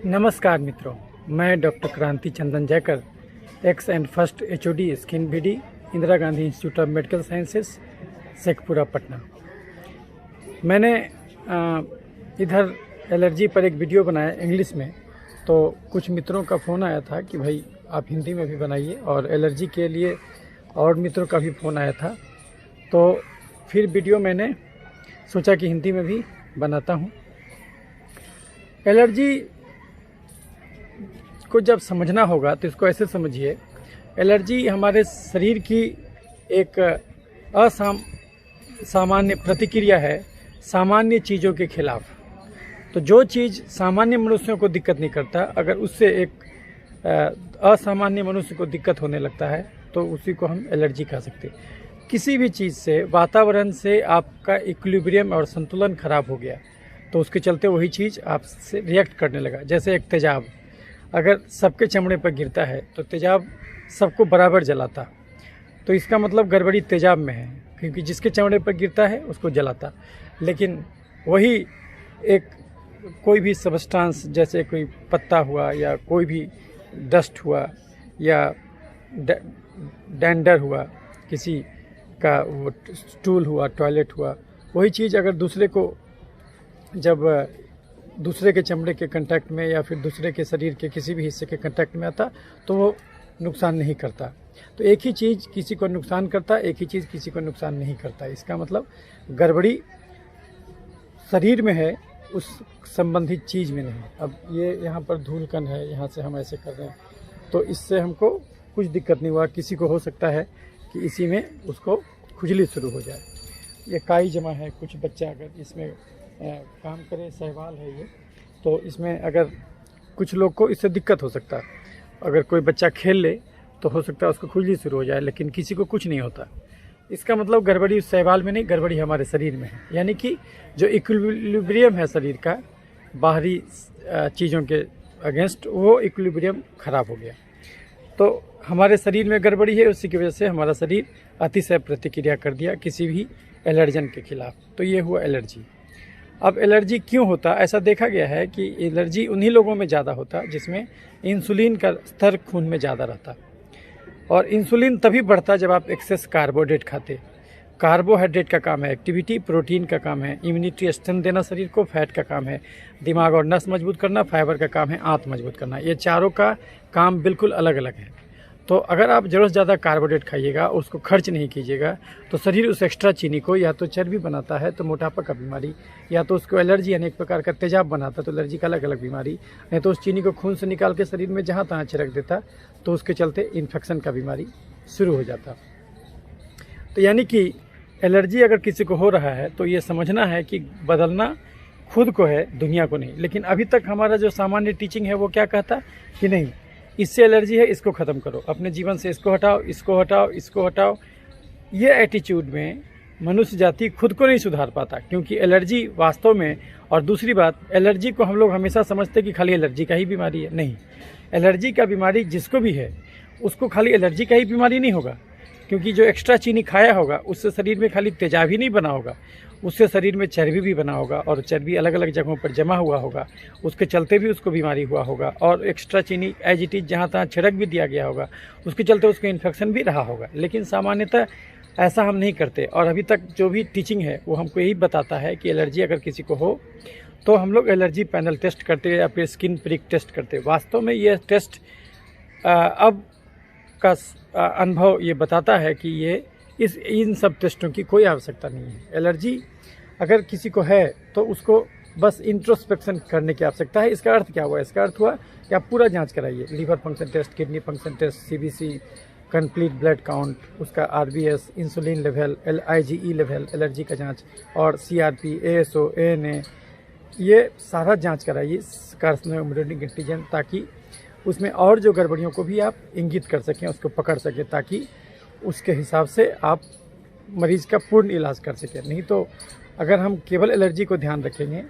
नमस्कार मित्रों, मैं doctor Kranti Chandan Jaykar, ex and first HOD skin VD, Indira Gandhi institute of medical sciences, Sheikhpura, Patna. मैंने इधर एलर्जी पर एक वीडियो बनाया इंग्लिश में, तो कुछ मित्रों का फ़ोन आया था कि भाई आप हिंदी में भी बनाइए, और एलर्जी के लिए और मित्रों का भी फ़ोन आया था। तो फिर वीडियो मैंने सोचा कि हिंदी में भी बनाता हूँ। एलर्जी को जब समझना होगा तो इसको ऐसे समझिए, एलर्जी हमारे शरीर की एक सामान्य प्रतिक्रिया है सामान्य चीज़ों के खिलाफ। तो जो चीज़ सामान्य मनुष्यों को दिक्कत नहीं करता, अगर उससे एक असामान्य मनुष्य को दिक्कत होने लगता है तो उसी को हम एलर्जी कह सकते हैं। किसी भी चीज़ से, वातावरण से आपका इक्विलिब्रियम और संतुलन खराब हो गया तो उसके चलते वही चीज़ आपसे रिएक्ट करने लगा। जैसे एक तेजाब अगर सबके चमड़े पर गिरता है तो तेजाब सबको बराबर जलाता, तो इसका मतलब गड़बड़ी तेजाब में है, क्योंकि जिसके चमड़े पर गिरता है उसको जलाता। लेकिन वही एक कोई भी सबस्टांस, जैसे कोई पत्ता हुआ या कोई भी डस्ट हुआ या डैंडर हुआ, किसी का वो स्टूल हुआ, टॉयलेट हुआ, वही चीज़ अगर दूसरे को जब दूसरे के चमड़े के कांटेक्ट में या फिर दूसरे के शरीर के किसी भी हिस्से के कांटेक्ट में आता तो वो नुकसान नहीं करता। तो एक ही चीज़ किसी को नुकसान करता, एक ही चीज़ किसी को नुकसान नहीं करता। इसका मतलब गड़बड़ी शरीर में है, उस संबंधित चीज़ में नहीं। अब ये यहाँ पर धूल कण है, यहाँ से हम ऐसे कर रहे हैं तो इससे हमको कुछ दिक्कत नहीं हुआ। किसी को हो सकता है कि इसी में उसको खुजली शुरू हो जाए। ये काई जमा है, कुछ बच्चा अगर इसमें काम करे, सहवाल है ये, तो इसमें अगर कुछ लोग को इससे दिक्कत हो सकता है। अगर कोई बच्चा खेल ले तो हो सकता है उसको खुजली शुरू हो जाए, लेकिन किसी को कुछ नहीं होता। इसका मतलब गड़बड़ी उस सहवाल में नहीं, गड़बड़ी हमारे शरीर में है। यानी कि जो इक्विलिब्रियम है शरीर का बाहरी चीज़ों के अगेंस्ट, वो इक्विलिब्रियम खराब हो गया। तो हमारे शरीर में गड़बड़ी है, उसी की वजह से हमारा शरीर अतिशय प्रतिक्रिया कर दिया किसी भी एलर्जन के खिलाफ। तो ये हुआ एलर्जी। अब एलर्जी क्यों होता? ऐसा देखा गया है कि एलर्जी उन्हीं लोगों में ज़्यादा होता जिसमें इंसुलिन का स्तर खून में ज़्यादा रहता, और इंसुलिन तभी बढ़ता जब आप एक्सेस कार्बोहाइड्रेट खाते। कार्बोहाइड्रेट का काम है एक्टिविटी, प्रोटीन का काम है इम्यूनिटी स्ट्रेंथ देना शरीर को, फैट का काम है दिमाग और नस मजबूत करना, फाइबर का काम है आंत मजबूत करना। ये चारों का काम बिल्कुल अलग अलग है। तो अगर आप ज़रूरत से ज़्यादा कार्बोहाइड्रेट खाइएगा, उसको खर्च नहीं कीजिएगा, तो शरीर उस एक्स्ट्रा चीनी को या तो चर्बी बनाता है तो मोटापा का बीमारी, या तो उसको एलर्जी यानी एक प्रकार का तेजाब बनाता तो एलर्जी का अलग अलग बीमारी, नहीं तो उस चीनी को खून से निकाल के शरीर में जहाँ तहाँ छिड़क देता तो उसके चलते इन्फेक्शन का बीमारी शुरू हो जाता। तो यानी कि एलर्जी अगर किसी को हो रहा है तो ये समझना है कि बदलना खुद को है, दुनिया को नहीं। लेकिन अभी तक हमारा जो सामान्य टीचिंग है वो क्या कहता कि नहीं, इससे एलर्जी है, इसको ख़त्म करो, अपने जीवन से इसको हटाओ, इसको हटाओ, इसको हटाओ। ये एटीट्यूड में मनुष्य जाति खुद को नहीं सुधार पाता, क्योंकि एलर्जी वास्तव में, और दूसरी बात, एलर्जी को हम लोग हमेशा समझते कि खाली एलर्जी का ही बीमारी है। नहीं, एलर्जी का बीमारी जिसको भी है उसको खाली एलर्जी का ही बीमारी नहीं होगा, क्योंकि जो एक्स्ट्रा चीनी खाया होगा उससे शरीर में खाली तेजाब ही नहीं बना होगा, उससे शरीर में चर्बी भी बना होगा, और चर्बी अलग अलग जगहों पर जमा हुआ होगा, उसके चलते भी उसको बीमारी हुआ होगा, और एक्स्ट्रा चीनी एज इट इज जहाँ तहाँ छिड़क भी दिया गया होगा, उसके चलते उसको इन्फेक्शन भी रहा होगा। लेकिन सामान्यतः ऐसा हम नहीं करते, और अभी तक जो भी टीचिंग है वो हमको यही बताता है कि एलर्जी अगर किसी को हो तो हम लोग एलर्जी पैनल टेस्ट करते या फिर स्किन प्रिक टेस्ट करते। वास्तव में ये टेस्ट अब का अनुभव ये बताता है कि ये इन सब टेस्टों की कोई आवश्यकता नहीं है। एलर्जी अगर किसी को है तो उसको बस इंट्रोस्पेक्शन करने की आवश्यकता है। इसका अर्थ क्या हुआ? इसका अर्थ हुआ कि आप पूरा जांच कराइए, liver function test, kidney function test, CBC, complete blood count, उसका RBS, insulin level, IgE level, allergy का जांच, और CRP, ASO, ANA, ये सारा जांच कराइए, कार्सिनोम न्यूरोनिक एंटीजन, ताकि उसमें और जो गड़बड़ियों को भी आप इंगित कर सकें, उसको पकड़ सकें, ताकि उसके हिसाब से आप मरीज़ का पूर्ण इलाज कर सकें। नहीं तो अगर हम केवल एलर्जी को ध्यान रखेंगे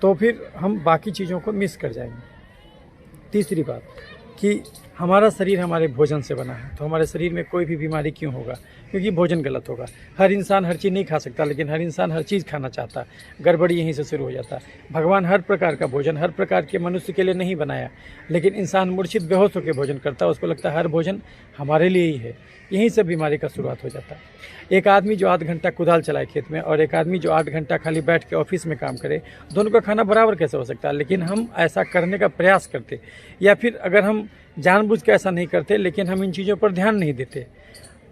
तो फिर हम बाकी चीज़ों को मिस कर जाएंगे। तीसरी बात, कि हमारा शरीर हमारे भोजन से बना है, तो हमारे शरीर में कोई भी बीमारी क्यों होगा? क्योंकि भोजन गलत होगा। हर इंसान हर चीज़ नहीं खा सकता, लेकिन हर इंसान हर चीज़ खाना चाहता। गड़बड़ी यहीं से शुरू हो जाता है। भगवान हर प्रकार का भोजन हर प्रकार के मनुष्य के लिए नहीं बनाया, लेकिन इंसान मूर्छित बेहोश होकर भोजन करता है। उसको लगता है हर भोजन हमारे लिए ही है। यहीं से बीमारी का शुरुआत हो जाता है। एक आदमी जो 8 घंटा कुदाल चलाए खेत में और एक आदमी जो 8 घंटा खाली बैठ के ऑफिस में काम करे, दोनों का खाना बराबर कैसे हो सकता है? लेकिन हम ऐसा करने का प्रयास करते, या फिर अगर हम जानबूझ के ऐसा नहीं करते, लेकिन हम इन चीज़ों पर ध्यान नहीं देते,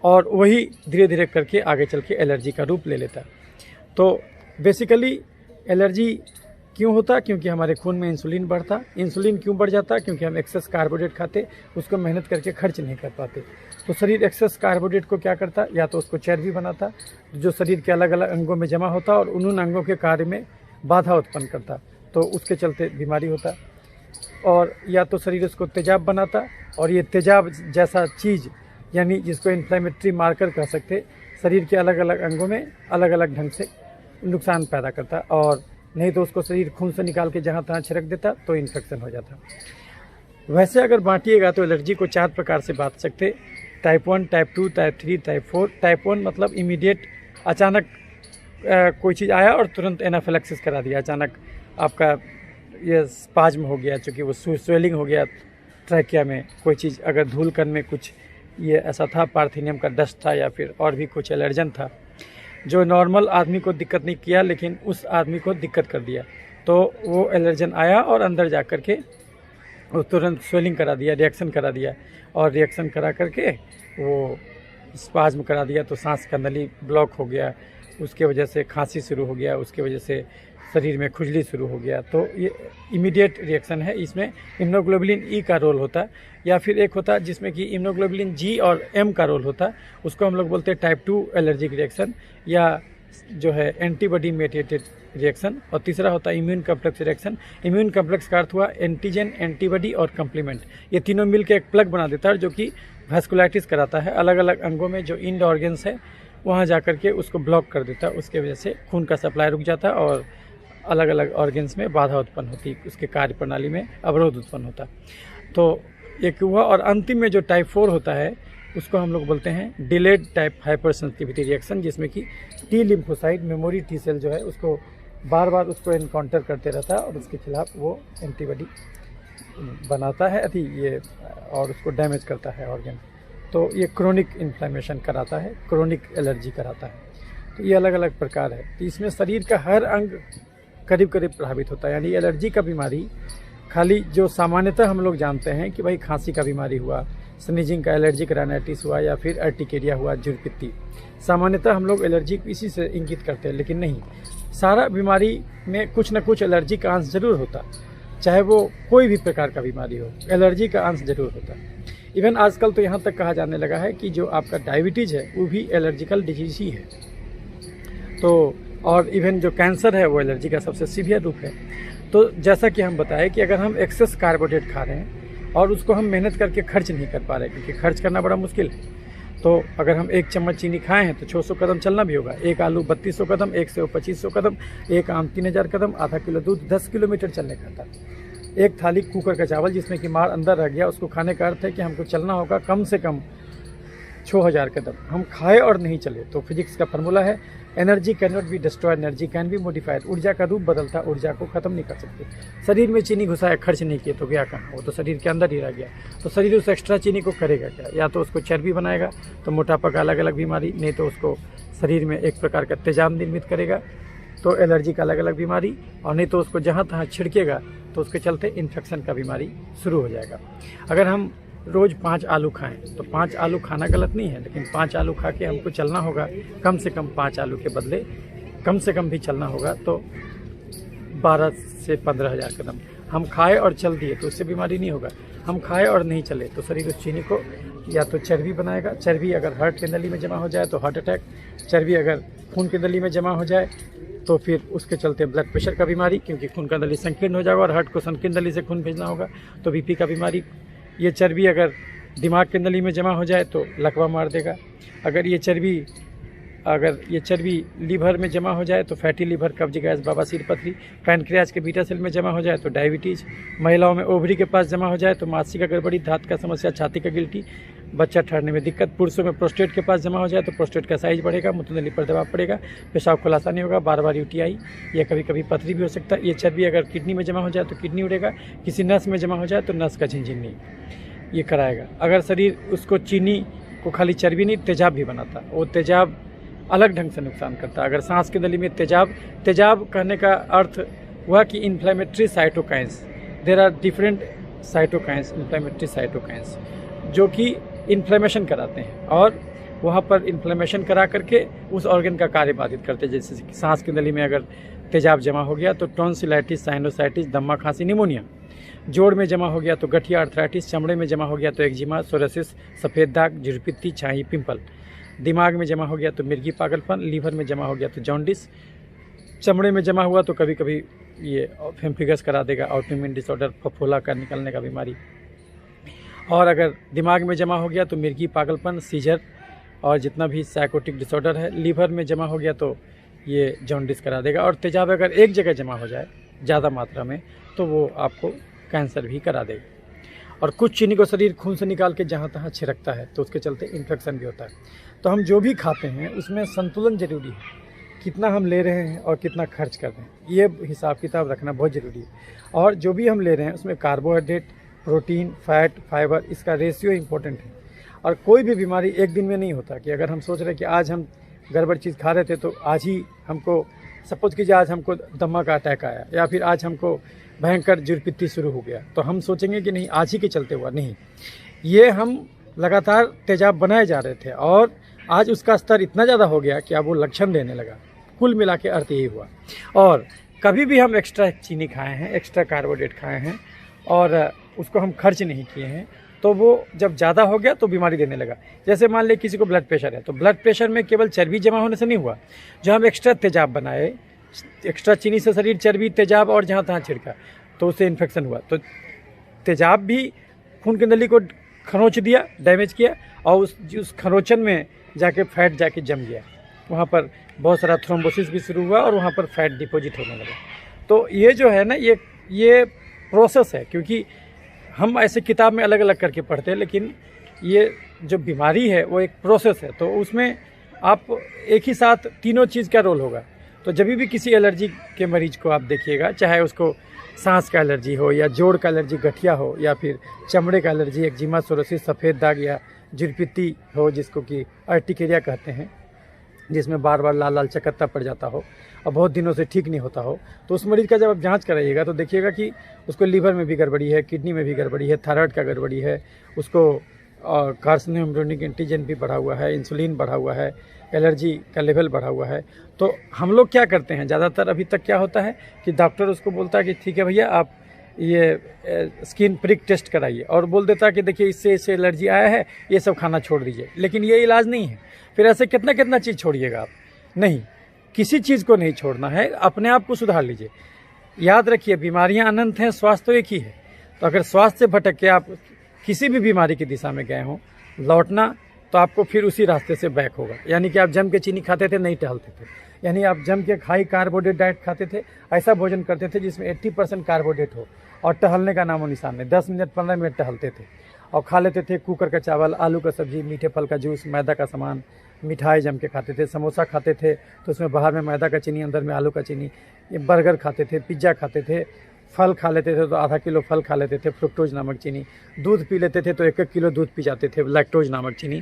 और वही धीरे धीरे करके आगे चल के एलर्जी का रूप ले लेता है। तो बेसिकली एलर्जी क्यों होता? क्योंकि हमारे खून में इंसुलिन बढ़ता। इंसुलिन क्यों बढ़ जाता? क्योंकि हम एक्सेस कार्बोहाइड्रेट खाते, उसको मेहनत करके खर्च नहीं कर पाते। तो शरीर एक्सेस कार्बोहाइड्रेट को क्या करता? या तो उसको चर्बी बनाता, जो शरीर के अलग अलग अंगों में जमा होता और उन अंगों के कार्य में बाधा उत्पन्न करता, तो उसके चलते बीमारी होता। और या तो शरीर उसको तेजाब बनाता, और ये तेजाब जैसा चीज़, यानी जिसको इन्फ्लेमेटरी मार्कर कह सकते, शरीर के अलग अलग अंगों में अलग अलग ढंग से नुकसान पैदा करता। और नहीं तो उसको शरीर खून से निकाल के जहाँ तहाँ छिड़क देता, तो इन्फेक्शन हो जाता। वैसे अगर बांटिएगा तो एलर्जी को 4 प्रकार से बांट सकते: type 1, type 2, type 3, type 4। Type 1 मतलब इमीडिएट, अचानक कोई चीज़ आया और तुरंत एनाफिलैक्सिस करा दिया। अचानक आपका ये स्पाज्म हो गया, चूँकि वो स्वेलिंग हो गया ट्रैकिया में। कोई चीज़ अगर धूल कण में कुछ ये ऐसा था, पार्थिनियम का डस्ट था, या फिर और भी कुछ एलर्जन था जो नॉर्मल आदमी को दिक्कत नहीं किया, लेकिन उस आदमी को दिक्कत कर दिया, तो वो एलर्जन आया और अंदर जा कर के वो तुरंत स्वेलिंग करा दिया, रिएक्शन करा दिया, और रिएक्शन करा करके वो स्पाज्म करा दिया। तो सांस का नली ब्लॉक हो गया, उसके वजह से खांसी शुरू हो गया, उसके वजह से शरीर में खुजली शुरू हो गया। तो ये इमीडिएट रिएक्शन है। इसमें इम्यूनोग्लोबुलिन ई का रोल होता है, या फिर एक होता है जिसमें कि इम्यूनोग्लोबुलिन जी और एम का रोल होता है। उसको हम लोग बोलते हैं टाइप 2 एलर्जिक रिएक्शन, या जो है एंटीबॉडी मेडिएटेड रिएक्शन। और तीसरा होता है immune complex reaction. Immune complex का अर्थ हुआ एंटीजन, एंटीबॉडी और कम्प्लीमेंट। ये तीनों मिल के एक प्लग बना देता है, जो कि वैस्कुलाइटिस कराता है। अलग अलग अंगों में जो इंड ऑर्गन्स है वहाँ जा कर के उसको ब्लॉक कर देता है। उसके वजह से खून का सप्लाई रुक जाता है और अलग अलग ऑर्गन्स में बाधा उत्पन्न होती है, उसके कार्य प्रणाली में अवरोध उत्पन्न होता है। तो एक हुआ। और अंतिम में जो टाइप 4 होता है, उसको हम लोग बोलते हैं delayed type hypersensitivity reaction, जिसमें कि T lymphocyte memory T cell जो है उसको बार बार उसको एनकाउंटर करते रहता है और उसके खिलाफ वो एंटीबॉडी बनाता है ये, और उसको डैमेज करता है ऑर्गन। तो ये क्रोनिक इन्फ्लेमेशन कराता है, क्रोनिक एलर्जी कराता है। तो ये अलग अलग प्रकार है। तो इसमें शरीर का हर अंग करीब करीब प्रभावित होता है। यानी एलर्जी का बीमारी खाली जो सामान्यतः हम लोग जानते हैं कि भाई खांसी का बीमारी हुआ, स्नीजिंग का एलर्जिक राइनाइटिस हुआ, या फिर अर्टिकेरिया हुआ, जुड़पित्ती, सामान्यतः हम लोग एलर्जी इसी से इंगित करते हैं। लेकिन नहीं, सारा बीमारी में कुछ न कुछ एलर्जी का अंश जरूर होता, चाहे वो कोई भी प्रकार का बीमारी हो, एलर्जी का अंश जरूर होता। इवन आजकल तो यहाँ तक कहा जाने लगा है कि जो आपका डायबिटीज़ है वो भी एलर्जिकल डिजीज ही है। तो और इवन जो कैंसर है वो एलर्जी का सबसे सीवियर रूप है। तो जैसा कि हम बताएं कि अगर हम एक्सेस कार्बोहाइड्रेट खा रहे हैं और उसको हम मेहनत करके खर्च नहीं कर पा रहे, क्योंकि खर्च करना बड़ा मुश्किल है, तो अगर हम 1 चम्मच चीनी खाए हैं तो 600 कदम चलना भी होगा। 1 आलू 3200 कदम, 1 सेव 2500 कदम, 1 आम 3000 कदम, आधा किलो दूध 10 किलोमीटर चलने का था। 1 थाली कुकर का चावल जिसमें कि मार अंदर रह गया, उसको खाने का अर्थ है कि हमको चलना होगा कम से कम 6000 कदम। हम खाए और नहीं चले तो फिजिक्स का फॉर्मूला है, energy can not be destroyed, energy can be modified. ऊर्जा का रूप बदलता, ऊर्जा को खत्म नहीं कर सकते। शरीर में चीनी घुसाया, खर्च नहीं किए तो गया कहाँ? वो तो शरीर के अंदर ही रह गया। तो शरीर उस एक्स्ट्रा चीनी को करेगा क्या? या तो उसको चर्बी बनाएगा, तो मोटापा का अलग अलग बीमारी, नहीं तो उसको शरीर में एक प्रकार का तेजाब निर्मित करेगा, तो एलर्जी का अलग अलग बीमारी, और नहीं तो उसको जहाँ तहाँ छिड़केगा तो उसके चलते इन्फेक्शन का बीमारी शुरू हो जाएगा। अगर हम रोज़ 5 आलू खाएं तो 5 आलू खाना गलत नहीं है, लेकिन 5 आलू खा के हमको चलना होगा कम से कम 5 आलू के बदले कम से कम भी चलना होगा तो 12 से 15,000 कदम। हम खाए और चल दिए तो उससे बीमारी नहीं होगा। हम खाए और नहीं चले तो शरीर उस चीनी को या तो चर्बी बनाएगा। चर्बी अगर हार्ट की नली में जमा हो जाए तो हार्ट अटैक, चर्बी अगर खून की नली में जमा हो जाए तो फिर उसके चलते ब्लड प्रेशर का बीमारी, क्योंकि खून का नली संकीर्ण हो जाएगा और हार्ट को संकीर्ण नली से खून भेजना होगा, तो बीपी का बीमारी। ये चर्बी अगर दिमाग की नली में जमा हो जाए तो लकवा मार देगा। अगर ये चर्बी अगर ये चर्बी लीवर में जमा हो जाए तो फैटी लीवर, कब्ज गैस, बवासीर, पथरी, पैनक्रियाज के बीटा सेल में जमा हो जाए तो डायबिटीज़, महिलाओं में ओवरी के पास जमा हो जाए तो मानसिक गड़बड़ी, दांत का समस्या, छाती का गिल्टी, बच्चा ठहरने में दिक्कत, पुरुषों में प्रोस्टेट के पास जमा हो जाए तो प्रोस्टेट का साइज बढ़ेगा, मूत्रनली पर दबाव पड़ेगा, पेशाब खुलासा नहीं होगा, बार बार यूटीआई या कभी कभी पथरी भी हो सकता है। ये चर्बी अगर किडनी में जमा हो जाए तो किडनी उड़ेगा, किसी नस में जमा हो जाए तो नस का झिनझिनी ये कराएगा। अगर शरीर उसको चीनी को खाली चर्बी नहीं तेजाब भी बनाता, वो तेजाब अलग ढंग से नुकसान करता है। अगर सांस की नली में तेजाब कहने का अर्थ हुआ कि inflammatory cytokines, there are different cytokines, inflammatory cytokines जो कि इन्फ्लेमेशन कराते हैं और वहाँ पर इन्फ्लेमेशन करा करके उस ऑर्गन का कार्य बाधित करते हैं। जैसे कि सांस की नली में अगर तेजाब जमा हो गया तो टॉन्सिलाइटिस, साइनोसाइटिस, दम्मा, खांसी, निमोनिया, जोड़ में जमा हो गया तो गठिया, आर्थराइटिस, चमड़े में जमा हो गया तो एक्जिमा, सोरेसिस, सफ़ेद दाग, झुरपित्ती, छाई, पिंपल, दिमाग में जमा हो गया तो मिर्गी, पागलपन, लीवर में जमा हो गया तो जॉन्डिस, चमड़े में जमा हुआ तो कभी कभी ये फेम्फिगस करा देगा, ऑटोइम्यून डिसऑर्डर, फफोला का निकलने का बीमारी, और अगर दिमाग में जमा हो गया तो मिर्गी, पागलपन, सीजर और जितना भी साइकोटिक डिसऑर्डर है, लीवर में जमा हो गया तो ये जॉन्डिस करा देगा। और तेजाब अगर एक जगह जमा हो जाए ज़्यादा मात्रा में तो वो आपको कैंसर भी करा देगा। और कुछ चीनी को शरीर खून से निकाल के जहाँ तहाँ छिड़कता है तो उसके चलते इन्फेक्शन भी होता है। तो हम जो भी खाते हैं उसमें संतुलन जरूरी है, कितना हम ले रहे हैं और कितना खर्च कर रहे हैं, ये हिसाब किताब रखना बहुत ज़रूरी है। और जो भी हम ले रहे हैं उसमें कार्बोहाइड्रेट, प्रोटीन, फैट, फाइबर, इसका रेशियो इम्पोर्टेंट है। और कोई भी बीमारी एक दिन में नहीं होता कि अगर हम सोच रहे हैं कि आज हम गड़बड़ चीज़ खा रहे थे तो आज ही हमको, सपोज कीजिए आज हमको दमा का अटैक आया या फिर आज हमको भयंकर जुरपित्ती शुरू हो गया तो हम सोचेंगे कि नहीं आज ही के चलते हुआ, नहीं, ये हम लगातार तेजाब बनाए जा रहे थे और आज उसका स्तर इतना ज़्यादा हो गया कि अब वो लक्षण देने लगा। कुल मिला के अर्थ यही हुआ। और कभी भी हम एक्स्ट्रा चीनी खाए हैं, एक्स्ट्रा कार्बोहाइड्रेट खाए हैं और उसको हम खर्च नहीं किए हैं तो वो जब ज़्यादा हो गया तो बीमारी देने लगा। जैसे मान ले किसी को ब्लड प्रेशर है तो ब्लड प्रेशर में केवल चर्बी जमा होने से नहीं हुआ, जो हम एक्स्ट्रा तेजाब बनाए, एक्स्ट्रा चीनी से शरीर चर्बी, तेजाब और जहाँ तहाँ छिड़का तो उससे इन्फेक्शन हुआ। तो तेजाब भी खून की नली को खरोंच दिया, डैमेज किया और उस खरोंचन में जाके फैट जाके जम गया, वहाँ पर बहुत सारा थ्रोम्बोसिस भी शुरू हुआ और वहाँ पर फैट डिपॉजिट होने लगा। तो ये जो है ना ये प्रोसेस है, क्योंकि हम ऐसे किताब में अलग अलग करके पढ़ते हैं, लेकिन ये जो बीमारी है वो एक प्रोसेस है। तो उसमें आप एक ही साथ तीनों चीज़ का रोल होगा। तो जब भी किसी एलर्जी के मरीज को आप देखिएगा, चाहे उसको सांस का एलर्जी हो या जोड़ का एलर्जी, गठिया हो या फिर चमड़े का एलर्जी, एक्जिमा, सोरोसिस, सफ़ेद दाग या जुरपित्ती हो जिसको कि अर्टिकेरिया कहते हैं, जिसमें बार बार लाल लाल चकत्ता पड़ जाता हो और बहुत दिनों से ठीक नहीं होता हो, तो उस मरीज़ का जब आप जांच कराइएगा तो देखिएगा कि उसको लीवर में भी गड़बड़ी है, किडनी में भी गड़बड़ी है, थायराइड का गड़बड़ी है, उसको कार्सिनोमेटोनिक एंटीजन भी बढ़ा हुआ है, इंसुलिन बढ़ा हुआ है, एलर्जी का लेवल बढ़ा हुआ है। तो हम लोग क्या करते हैं ज़्यादातर अभी तक क्या होता है कि डॉक्टर उसको बोलता है कि ठीक है भैया आप ये स्किन प्रिक टेस्ट कराइए और बोल देता है कि देखिए इससे एलर्जी आया है, ये सब खाना छोड़ दीजिए, लेकिन ये इलाज नहीं है। फिर ऐसे कितना चीज़ छोड़िएगा आप, नहीं, किसी चीज़ को नहीं छोड़ना है, अपने आप को सुधार लीजिए। याद रखिए बीमारियां अनंत हैं, स्वास्थ्य तो एक ही है। तो अगर स्वास्थ्य से भटक के आप किसी भी बीमारी की दिशा में गए हों, लौटना तो आपको फिर उसी रास्ते से बैक होगा। यानी कि आप जम के चीनी खाते थे, नहीं टहलते थे, यानी आप जम के हाई कार्बोहाइड्रेट डाइट खाते थे, ऐसा भोजन करते थे जिसमें 80% कार्बोहाइड्रेट हो और टहलने का नामो निशान नहीं, 10 मिनट 15 मिनट टहलते थे और खा लेते थे कुकर का चावल, आलू का सब्जी, मीठे फल का जूस, मैदा का सामान, मिठाई जम के खाते थे, समोसा खाते थे तो उसमें बाहर में मैदा का चीनी, अंदर में आलू का चीनी, ये बर्गर खाते थे, पिज्ज़ा खाते थे, फल खा लेते थे तो आधा किलो फल खा लेते थे, फ्रुक्टोज नामक चीनी, दूध पी लेते थे तो 1-1 किलो दूध पी जाते थे, लैक्टोज नामक चीनी।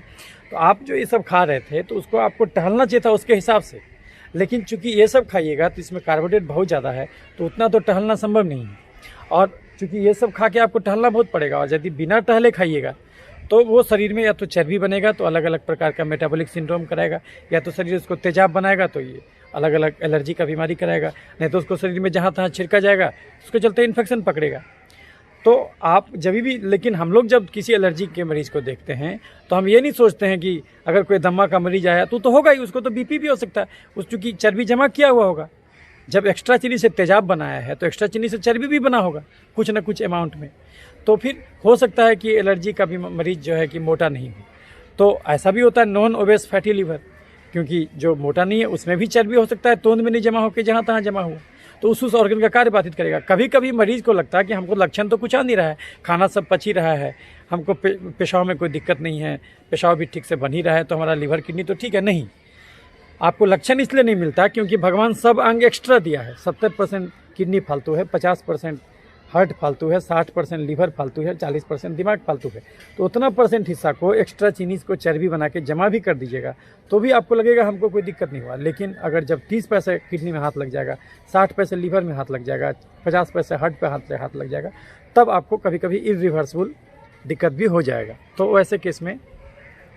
तो आप जो ये सब खा रहे थे तो उसको आपको टहलना चाहिए था उसके हिसाब से, लेकिन चूंकि ये सब खाइएगा तो इसमें कार्बोहाइड्रेट बहुत ज़्यादा है तो उतना तो टहलना संभव नहीं है। और चूँकि ये सब खा के आपको टहलना बहुत पड़ेगा और यदि बिना टहले खाइएगा तो वो शरीर में या तो चर्बी बनेगा तो अलग अलग प्रकार का मेटाबॉलिक सिंड्रोम कराएगा, या तो शरीर उसको तेजाब बनाएगा तो ये अलग अलग एलर्जी का बीमारी कराएगा, नहीं तो उसको शरीर में जहाँ तहाँ छिड़का जाएगा उसके चलते इन्फेक्शन पकड़ेगा। तो आप जब भी, लेकिन हम लोग जब किसी एलर्जी के मरीज को देखते हैं तो हम ये नहीं सोचते हैं कि अगर कोई दमा का मरीज आया तो होगा ही, उसको तो बीपी भी हो सकता है, उस चूँकि चर्बी जमा किया हुआ होगा। जब एक्स्ट्रा चीनी से तेजाब बनाया है तो एक्स्ट्रा चीनी से चर्बी भी बना होगा कुछ ना कुछ अमाउंट में, तो फिर हो सकता है कि एलर्जी का भी मरीज जो है कि मोटा नहीं हो। तो ऐसा भी होता है नॉन ओबेस फैटी लीवर, क्योंकि जो मोटा नहीं है उसमें भी चर्बी हो सकता है, तोंद में नहीं जमा होकर जहाँ तहाँ जमा हुआ, तो उस ऑर्गन का कार्य बाधित करेगा। कभी कभी मरीज को लगता है कि हमको लक्षण तो कुछ आ नहीं रहा है, खाना सब पच ही रहा है, हमको पेशाब में कोई दिक्कत नहीं है, पेशाब भी ठीक से बन ही रहा है, तो हमारा लिवर किडनी तो ठीक है। नहीं, आपको लक्षण इसलिए नहीं मिलता क्योंकि भगवान सब अंग एक्स्ट्रा दिया है। 70% किडनी फालतू है, 50% हार्ट फालतू है, 60% लीवर फालतू है, 40% दिमाग फालतू है। तो उतना % हिस्सा को एक्स्ट्रा चीनी को चर्बी बना के जमा भी कर दीजिएगा तो भी आपको लगेगा हमको कोई दिक्कत नहीं हुआ। लेकिन अगर जब 30 पैसे किडनी में हाथ लग जाएगा, 60 पैसे लीवर में हाथ लग जाएगा, 50 पैसे हार्ट पे हाथ लग जाएगा, तब आपको कभी कभी इरिवर्सिबल दिक्कत भी हो जाएगा। तो ऐसे केस में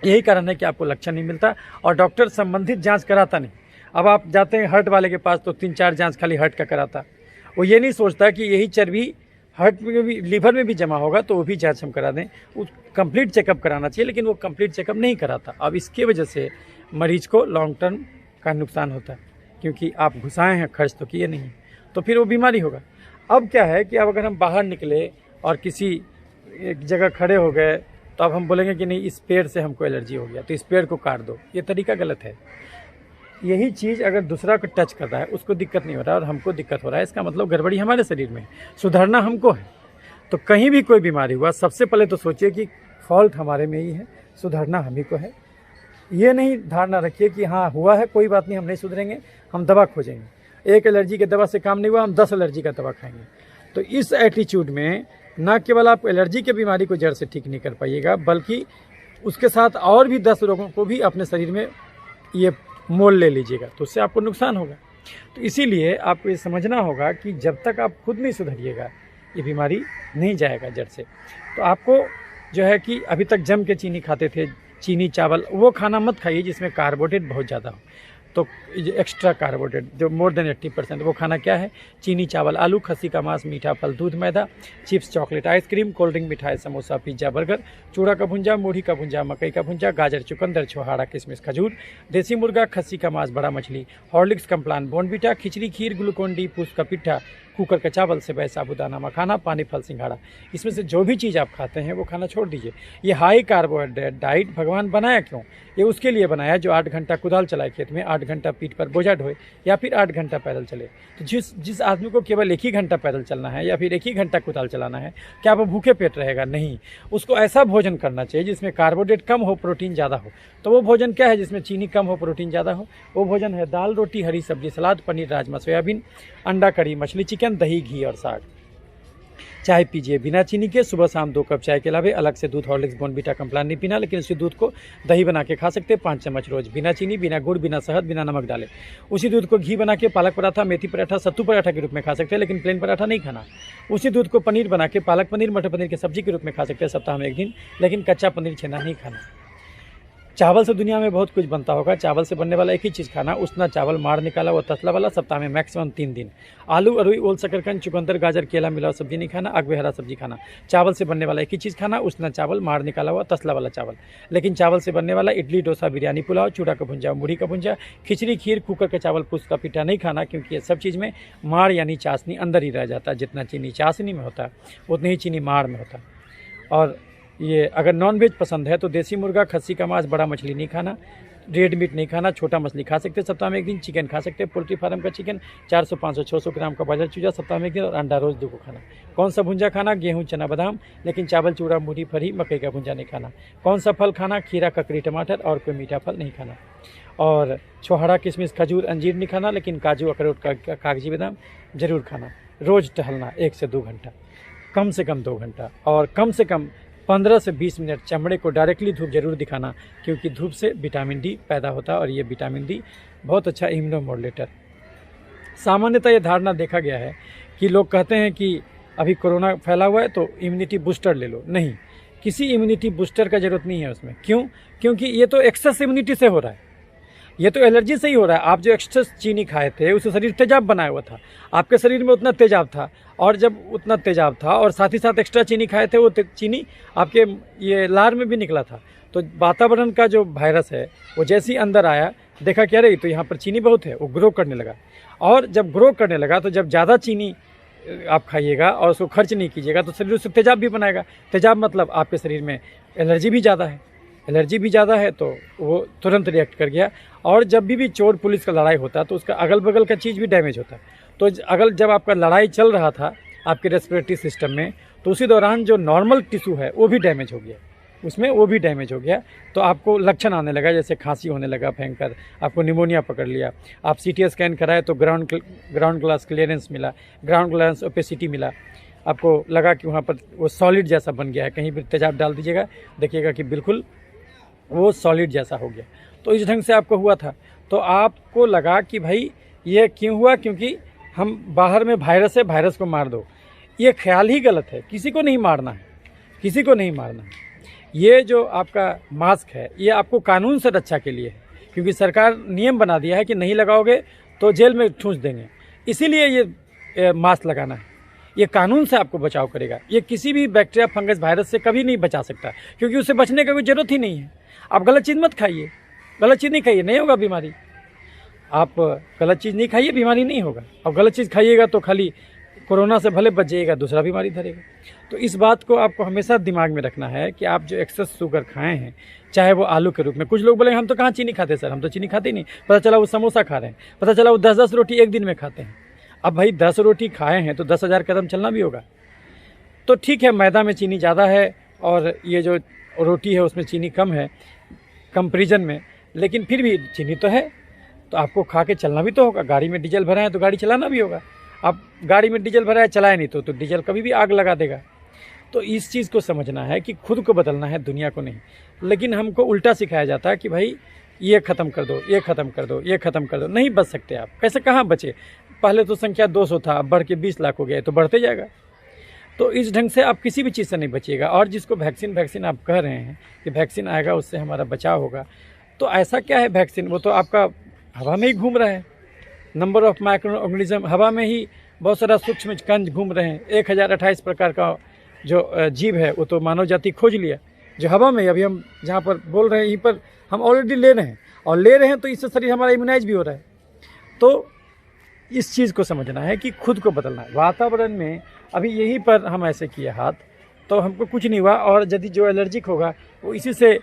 यही कारण है कि आपको लक्षण नहीं मिलता और डॉक्टर संबंधित जांच कराता नहीं। अब आप जाते हैं हार्ट वाले के पास तो 3-4 जांच खाली हार्ट का कराता, वो ये नहीं सोचता कि यही चर्बी हार्ट में भी, लीवर में भी जमा होगा तो वो भी जांच हम करा दें। उस कंप्लीट चेकअप कराना चाहिए, लेकिन वो कंप्लीट चेकअप नहीं कराता। अब इसके वजह से मरीज को लॉन्ग टर्म का नुकसान होता है, क्योंकि आप घुसाए हैं, खर्च तो किए नहीं, तो फिर वो बीमारी होगा। अब क्या है कि अब अगर हम बाहर निकले और किसी एक जगह खड़े हो गए तो अब हम बोलेंगे कि नहीं इस पेड़ से हमको एलर्जी हो गया तो इस पेड़ को काट दो, ये तरीका गलत है। यही चीज़ अगर दूसरा को टच कर रहा है उसको दिक्कत नहीं हो रहा है और हमको दिक्कत हो रहा है, इसका मतलब गड़बड़ी हमारे शरीर में है, सुधारना हमको है। तो कहीं भी कोई बीमारी हुआ सबसे पहले तो सोचिए कि फॉल्ट हमारे में ही है, सुधारना हम ही को है। ये नहीं धारणा रखिए कि हाँ हुआ है कोई बात नहीं, हम नहीं सुधरेंगे, हम दवा खोजेंगे, एक एलर्जी के दवा से काम नहीं हुआ, हम 10 एलर्जी का दवा खाएंगे। तो इस एटीट्यूड में न केवल आप एलर्जी की बीमारी को जड़ से ठीक नहीं कर पाइएगा, बल्कि उसके साथ और भी 10 रोगों को भी अपने शरीर में ये मोल ले लीजिएगा, तो उससे आपको नुकसान होगा। तो इसीलिए आपको ये समझना होगा कि जब तक आप खुद नहीं सुधरिएगा ये बीमारी नहीं जाएगा जड़ से। तो आपको जो है कि अभी तक जम के चीनी खाते थे, चीनी चावल, वो खाना मत खाइए जिसमें कार्बोहाइड्रेट बहुत ज़्यादा हो। तो एक्स्ट्रा कार्बोहाइड्रेट जो मोर देन 80%, वो खाना क्या है? चीनी चावल, आलू, खस्सी का मांस, मीठा फल, दूध, मैदा, chips, chocolate, ice cream, cold drink, मिठाई, समोसा, पिज्जा, बर्गर, चूड़ा का भुंजा, मूढ़ी का भुंजा, मकई का भुंजा, गाजर, चुकंदर, छोहाड़ा, किशमिश, खजूर, देसी मुर्गा, खस्सी का मांस, बड़ा मछली, हॉर्लिक्स, कम्प्लान, बोनविटा, खिचड़ी, खीर, ग्लूकोन डी, पूस का पिट्ठा, कुकर का चावल, सेवई, साबूदाना, मखाना, पानी फल, सिंघाड़ा, इसमें से जो भी चीज़ आप खाते हैं वो खाना छोड़ दीजिए। ये हाई कार्बोहाइड्रेट डाइट भगवान बनाया क्यों? ये उसके लिए बनाया जो 8 घंटा कुदाल चलाए खेत में, 8 घंटा पीठ पर बोझा ढोए, या फिर 8 घंटा पैदल चले। तो जिस आदमी को केवल 1 ही घंटा पैदल चलना है या फिर 1 ही घंटा कुदाल चलाना है, क्या वो भूखे पेट रहेगा? नहीं। उसको ऐसा भोजन करना चाहिए जिसमें कार्बोहाइड्रेट कम हो, प्रोटीन ज़्यादा हो। तो वो भोजन क्या है जिसमें चीनी कम हो, प्रोटीन ज़्यादा हो? वो भोजन है दाल, रोटी, हरी सब्जी, सलाद, पनीर, राजमा, सोयाबीन, अंडा करी, मछली, चिकन, दही, घी और साग। चाय पीजिए बिना चीनी के, सुबह शाम 2 कप चाय के अलावा अलग से दूध, हॉर्लिक्स, बोनविटा, कम्प्लान नहीं पीना, लेकिन उसी दूध को दही बना के खा सकते हैं 5 चम्मच रोज, बिना चीनी, बिना गुड़, बिना शहद, बिना नमक डाले। उसी दूध को घी बना के पालक पराठा, मेथी पराठा, सत्तू पराठा के रूप में खा सकते हैं, लेकिन प्लेन पराठा नहीं खाना। उसी दूध को पनीर बना के पालक पनीर, मटर पनीर की सब्जी के रूप में खा सकते हैं सप्ताह में 1 दिन, लेकिन कच्चा पनीर, छेना नहीं खाना। चावल से दुनिया में बहुत कुछ बनता होगा, चावल से बनने वाला एक ही चीज़ खाना, उसना चावल, मार निकाला हुआ तसला वाला, सप्ताह में मैक्सिमम 3 दिन। आलू, अरुई, ओल, शकरकंद, चुकंदर, गाजर, केला मिला सब्जी नहीं खाना, अगवे हरा सब्जी खाना। चावल से बनने वाला एक ही चीज़ खाना, उसना चावल, मार निकाला हुआ तसला वाला चावल। लेकिन चावल से बनने वाला इडली, डोसा, बिरयानी, पुलाव, चूड़ा का भुंजा, मूढ़ी का भुंजा, खिचड़ी, खीर, कुकर का चावल, पुस का पिट्ठा नहीं खाना, क्योंकि ये सब चीज़ में मार यानी चाशनी अंदर ही रह जाता है। जितना चीनी चाशनी में होता है उतनी ही चीनी मार में होता है। और ये अगर नॉनवेज पसंद है तो देसी मुर्गा, खस्सी का मांस, बड़ा मछली नहीं खाना, रेड मीट नहीं खाना, छोटा मछली खा सकते हैं सप्ताह में 1 दिन, चिकन खा सकते हैं, पोल्ट्री फार्म का चिकन, 400, 500, 600 ग्राम का बाजार चूजा सप्ताह में 1 दिन, और अंडा रोज 2 को खाना। कौन सा भुंजा खाना? गेहूं, चना, बादाम, लेकिन चावल, चूड़ा, मूढ़ी, फरी, मकई का भुंजा नहीं खाना। कौन सा फल खाना? खीरा, ककड़ी, टमाटर और कोई मीठा फल नहीं खाना। और छोहाड़ा, किशमिश, खजूर, अंजीर नहीं खाना, लेकिन काजू, अखरोट, कागजी बादाम जरूर खाना। रोज़ टहलना 1 से 2 घंटा, कम से कम 2 घंटा, और कम से कम 15 से 20 मिनट चमड़े को डायरेक्टली धूप जरूर दिखाना, क्योंकि धूप से विटामिन डी पैदा होता है और ये विटामिन डी बहुत अच्छा इम्यूनोमोडुलेटर। सामान्यतः ये धारणा देखा गया है कि लोग कहते हैं कि अभी कोरोना फैला हुआ है तो इम्यूनिटी बूस्टर ले लो। नहीं, किसी इम्यूनिटी बूस्टर का जरूरत नहीं है उसमें। क्यों? क्योंकि ये तो एक्सेस इम्यूनिटी से हो रहा है, ये तो एलर्जी से ही हो रहा है। आप जो एक्स्ट्रा चीनी खाए थे उससे शरीर तेजाब बनाया हुआ था, आपके शरीर में उतना तेजाब था, और जब उतना तेजाब था और साथ ही साथ एक्स्ट्रा चीनी खाए थे, वो चीनी आपके ये लार में भी निकला था। तो वातावरण का जो वायरस है वो जैसे ही अंदर आया, देखा क्या रही तो यहाँ पर चीनी बहुत है, वो ग्रो करने लगा। और जब ग्रो करने लगा तो जब ज़्यादा चीनी आप खाइएगा और उसको खर्च नहीं कीजिएगा तो शरीर उससे तेजाब भी बनाएगा। तेजाब मतलब आपके शरीर में एलर्जी भी ज़्यादा है। एलर्जी भी ज़्यादा है तो वो तुरंत रिएक्ट कर गया। और जब भी चोर पुलिस का लड़ाई होता है तो उसका अगल बगल का चीज़ भी डैमेज होता है। तो अगल जब आपका लड़ाई चल रहा था आपके रेस्पिरेटरी सिस्टम में, तो उसी दौरान जो नॉर्मल टिश्यू है वो भी डैमेज हो गया, उसमें वो भी डैमेज हो गया। तो आपको लक्षण आने लगा, जैसे खांसी होने लगा भयंकर, आपको निमोनिया पकड़ लिया। आप CT स्कैन कराए तो ग्राउंड ग्लास क्लियरेंस मिला, ग्राउंड ग्लास ओपेसिटी मिला। आपको लगा कि वहाँ पर वो सॉलिड जैसा बन गया है, कहीं भी तेजाब डाल दीजिएगा देखिएगा कि बिल्कुल वो सॉलिड जैसा हो गया। तो इस ढंग से आपको हुआ था। तो आपको लगा कि भाई ये क्यों हुआ, क्योंकि हम बाहर में वायरस है, वायरस को मार दो। ये ख्याल ही गलत है, किसी को नहीं मारना है, किसी को नहीं मारना है। ये जो आपका मास्क है ये आपको कानून से रक्षा के लिए है, क्योंकि सरकार नियम बना दिया है कि नहीं लगाओगे तो जेल में ठूंस देंगे, इसीलिए ये मास्क लगाना है। ये कानून से आपको बचाव करेगा। ये किसी भी बैक्टीरिया, फंगस, वायरस से कभी नहीं बचा सकता, क्योंकि उससे बचने का कोई ज़रूरत ही नहीं है। आप गलत चीज़ मत खाइए, गलत चीज़ नहीं खाइए, नहीं होगा बीमारी। आप गलत चीज़ नहीं खाइए, बीमारी नहीं होगा। और गलत चीज़ खाइएगा तो खाली कोरोना से भले बच जाइएगा, दूसरा बीमारी धरेगा। तो इस बात को आपको हमेशा दिमाग में रखना है कि आप जो एक्सेस शुगर खाए हैं, चाहे वो आलू के रूप में, कुछ लोग बोले हम तो कहाँ चीनी खाते सर, हम तो चीनी खाते ही नहीं। पता चला वो समोसा खा रहे हैं, पता चला वो 10-10 रोटी एक दिन में खाते हैं। अब भाई 10 रोटी खाए हैं तो 10,000 कदम चलना भी होगा। तो ठीक है, मैदा में चीनी ज़्यादा है और ये जो रोटी है उसमें चीनी कम है कंपेरिजन में, लेकिन फिर भी चीनी तो है, तो आपको खा के चलना भी तो होगा। गाड़ी में डीजल भरा है तो गाड़ी चलाना भी होगा। आप गाड़ी में डीजल भरा है, चलाए नहीं तो डीजल कभी भी आग लगा देगा। तो इस चीज़ को समझना है कि खुद को बदलना है, दुनिया को नहीं। लेकिन हमको उल्टा सिखाया जाता है कि भाई ये ख़त्म कर दो, ये ख़त्म कर दो, ये ख़त्म कर दो। नहीं बच सकते आप। कैसे, कहाँ बचे? पहले तो संख्या 200 था, अब बढ़ के 20 लाख हो गया, तो बढ़ते जाएगा। तो इस ढंग से आप किसी भी चीज़ से नहीं बचिएगा। और जिसको वैक्सीन आप कह रहे हैं कि वैक्सीन आएगा उससे हमारा बचाव होगा, तो ऐसा क्या है वैक्सीन? वो तो आपका हवा में ही घूम रहा है। नंबर ऑफ माइक्रो ऑर्गेनिज्म, हवा में ही बहुत सारा सूक्ष्म कण घूम रहे हैं। 1028 प्रकार का जो जीव है वो तो मानव जाति खोज लिया, जो हवा में। अभी हम जहाँ पर बोल रहे हैं यहीं पर हम ऑलरेडी ले रहे हैं, और ले रहे हैं तो इससे शरीर हमारा इम्यूनाइज भी हो रहा है। तो इस चीज़ को समझना है कि खुद को बदलना है। वातावरण में अभी यहीं पर हम ऐसे किए हाथ तो हमको कुछ नहीं हुआ, और यदि जो एलर्जिक होगा वो इसी से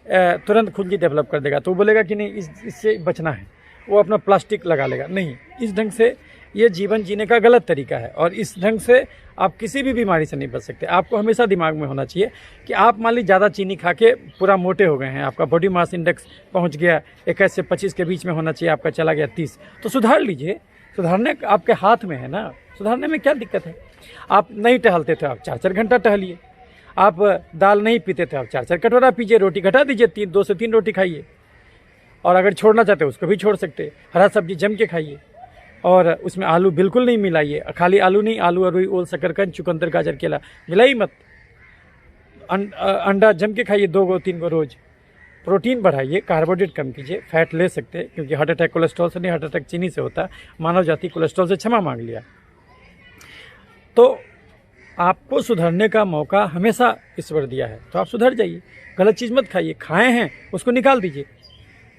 तुरंत खुजली डेवलप कर देगा, तो वो बोलेगा कि नहीं इससे बचना है, वो अपना प्लास्टिक लगा लेगा। नहीं, इस ढंग से ये जीवन जीने का गलत तरीका है, और इस ढंग से आप किसी भी बीमारी से नहीं बच सकते। आपको हमेशा दिमाग में होना चाहिए कि आप मान लीजिए ज़्यादा चीनी खा के पूरा मोटे हो गए हैं, आपका बॉडी मास इंडेक्स पहुंच गया 21 से 25 के बीच में होना चाहिए, आपका चला गया 30, तो सुधार लीजिए। सुधारने आपके हाथ में है ना, सुधारने में क्या दिक्कत है? आप नहीं टहलते थे, आप 4-4 घंटा टहलिए। आप दाल नहीं पीते थे, आप 4-4 कटोरा पीजिए। रोटी घटा दीजिए, 2 से 3 रोटी खाइए। और अगर छोड़ना चाहते हो उसको भी छोड़ सकते। हरा सब्जी जम के खाइए, और उसमें आलू बिल्कुल नहीं मिलाइए। खाली आलू नहीं, आलू, अरुई, ओल, शकरकंद, चुकंदर, गाजर, केला मिलाई मत। अंडा जम के खाइए 2-3 को रोज़। प्रोटीन बढ़ाइए, कार्बोहाइड्रेट कम कीजिए। फैट ले सकते हैं, क्योंकि हार्ट अटैक कोलेस्ट्रॉल से नहीं, हार्ट अटैक चीनी से होता है। मानव जाति कोलेस्ट्रॉल से क्षमा मांग लिया। तो आपको सुधरने का मौका हमेशा ईश्वर दिया है, तो आप सुधर जाइए। गलत चीज़ मत खाइए, खाए हैं उसको निकाल दीजिए।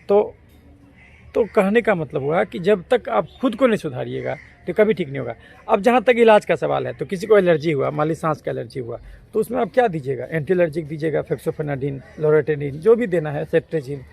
तो कहने का मतलब हुआ कि जब तक आप खुद को नहीं सुधारिएगा तो कभी ठीक नहीं होगा। अब जहाँ तक इलाज का सवाल है, तो किसी को एलर्जी हुआ, मान ली सांस का एलर्जी हुआ, तो उसमें आप क्या दीजिएगा? एंटी एलर्जिक दीजिएगा, फेक्सोफेनाडिन, लोराटेनिन, जो भी देना है, सेट्रेजिन,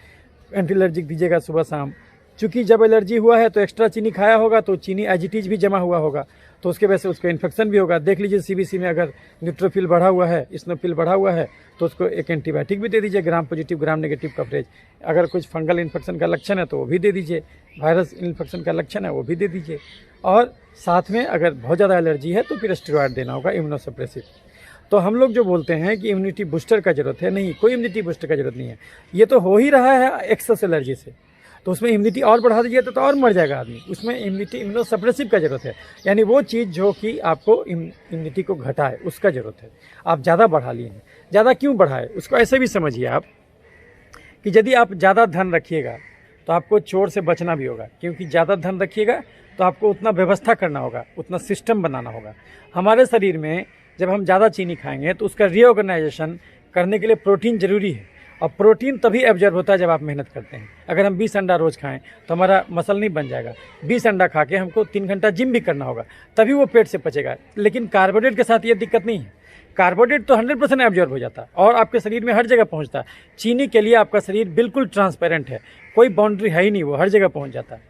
एंटी एलर्जिक दीजिएगा सुबह शाम। चूँकि जब एलर्जी हुआ है तो एक्स्ट्रा चीनी खाया होगा, तो चीनी एजिटीज भी जमा हुआ होगा, तो उसके वजह से उसको इन्फेक्शन भी होगा। देख लीजिए CBC में अगर न्यूट्रोफिल बढ़ा हुआ है, स्नोफिल बढ़ा हुआ है, तो उसको एक एंटीबायोटिक भी दे दीजिए, gram positive gram negative coverage. अगर कुछ फंगल इन्फेक्शन का लक्षण है तो वो भी दे दीजिए, वायरस इन्फेक्शन का लक्षण है वो भी दे दीजिए। और साथ में अगर बहुत ज़्यादा एलर्जी है तो फिर स्टेरॉयड देना होगा, इम्यूनोसप्रेसिव। तो हम लोग जो बोलते हैं कि इम्यूनिटी बूस्टर का जरूरत है, नहीं, कोई इम्यूनिटी बूस्टर का जरूरत नहीं है। ये तो हो ही रहा है एक्सेस एलर्जी से, तो उसमें इम्यूनिटी और बढ़ा दीजिए तो और मर जाएगा आदमी। उसमें इम्यूनिटी, इम्यूनोसप्रेसिव का जरूरत है, यानी वो चीज़ जो कि आपको इम्यूनिटी को घटाए, उसका जरूरत है। आप ज़्यादा बढ़ा लिए हैं। ज़्यादा क्यों बढ़ाए उसको ऐसे भी समझिए आप कि यदि आप ज़्यादा धन रखिएगा तो आपको चोर से बचना भी होगा, क्योंकि ज़्यादा धन रखिएगा तो आपको उतना व्यवस्था करना होगा, उतना सिस्टम बनाना होगा। हमारे शरीर में जब हम ज़्यादा चीनी खाएंगे तो उसका रीऑर्गेनाइजेशन करने के लिए प्रोटीन ज़रूरी है, और प्रोटीन तभी एब्जॉर्ब होता है जब आप मेहनत करते हैं। अगर हम 20 अंडा रोज़ खाएं तो हमारा मसल नहीं बन जाएगा। 20 अंडा खा के हमको 3 घंटा जिम भी करना होगा, तभी वो पेट से पचेगा। लेकिन कार्बोहाइड्रेट के साथ ये दिक्कत नहीं है। कार्बोहाइड्रेट तो 100% एब्जॉर्ब हो जाता है और आपके शरीर में हर जगह पहुंचता है। चीनी के लिए आपका शरीर बिल्कुल ट्रांसपेरेंट है, कोई बाउंड्री है ही नहीं, वो हर जगह पहुंच जाता है।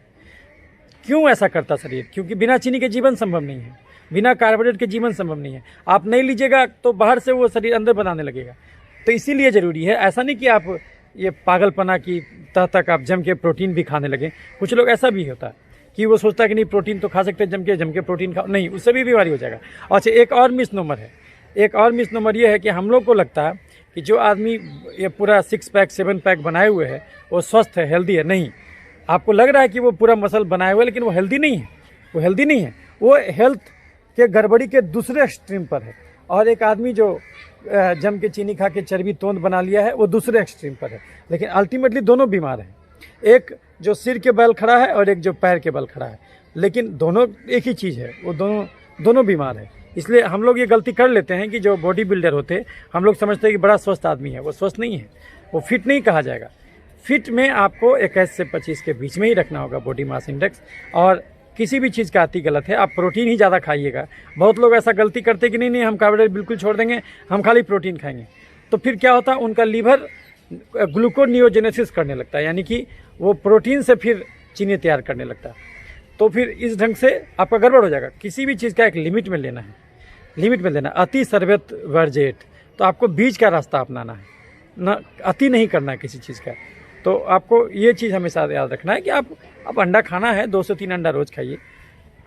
क्यों ऐसा करता शरीर? क्योंकि बिना चीनी के जीवन संभव नहीं है, बिना कार्बोहाइड्रेट के जीवन संभव नहीं है। आप नहीं लीजिएगा तो बाहर से वो शरीर अंदर बनाने लगेगा। तो इसीलिए ज़रूरी है, ऐसा नहीं कि आप ये पागलपना की तह तक आप जम के प्रोटीन भी खाने लगे। कुछ लोग ऐसा भी होता है कि वो सोचता है कि नहीं प्रोटीन तो खा सकते हैं, जम के प्रोटीन खाओ, नहीं, उससे भी बीमारी हो जाएगा। अच्छा, एक और मिसनोमर है, एक और मिसनोमर ये है कि हम लोग को लगता है कि जो आदमी ये पूरा 6 पैक 7 पैक बनाए हुए है वो स्वस्थ है, हेल्दी है। नहीं, आपको लग रहा है कि वो पूरा मसल बनाए हुए है, लेकिन वो हेल्दी नहीं है, वो हेल्दी नहीं है, वो हेल्थ के गड़बड़ी के दूसरे एक्सट्रीम पर है। और एक आदमी जो जम के चीनी खा के चर्बी तोंद बना लिया है वो दूसरे एक्सट्रीम पर है। लेकिन अल्टीमेटली दोनों बीमार हैं, एक जो सिर के बल खड़ा है और एक जो पैर के बल खड़ा है, लेकिन दोनों एक ही चीज़ है, वो दोनों बीमार है। इसलिए हम लोग ये गलती कर लेते हैं कि जो बॉडी बिल्डर होते हैं हम लोग समझते हैं कि बड़ा स्वस्थ आदमी है, वो स्वस्थ नहीं है, वो फिट नहीं कहा जाएगा। फिट में आपको 21 से 25 के बीच में ही रखना होगा बॉडी मास इंडेक्स। और किसी भी चीज़ का अति गलत है, आप प्रोटीन ही ज़्यादा खाइएगा। बहुत लोग ऐसा गलती करते कि नहीं हम कार्बोहाइड्रेट बिल्कुल छोड़ देंगे, हम खाली प्रोटीन खाएंगे। तो फिर क्या होता है, उनका लीवर ग्लूकोनियोजेनेसिस करने लगता है, यानी कि वो प्रोटीन से फिर चीनी तैयार करने लगता है। तो फिर इस ढंग से आपका गड़बड़ हो जाएगा। किसी भी चीज़ का एक लिमिट में लेना है, लिमिट में लेना। अति सर्वत वर्जेत, तो आपको बीच का रास्ता अपनाना है, ना अति नहीं करना है किसी चीज़ का। तो आपको ये चीज़ हमेशा याद रखना है कि आप अंडा खाना है, 2 से 3 अंडा रोज़ खाइए।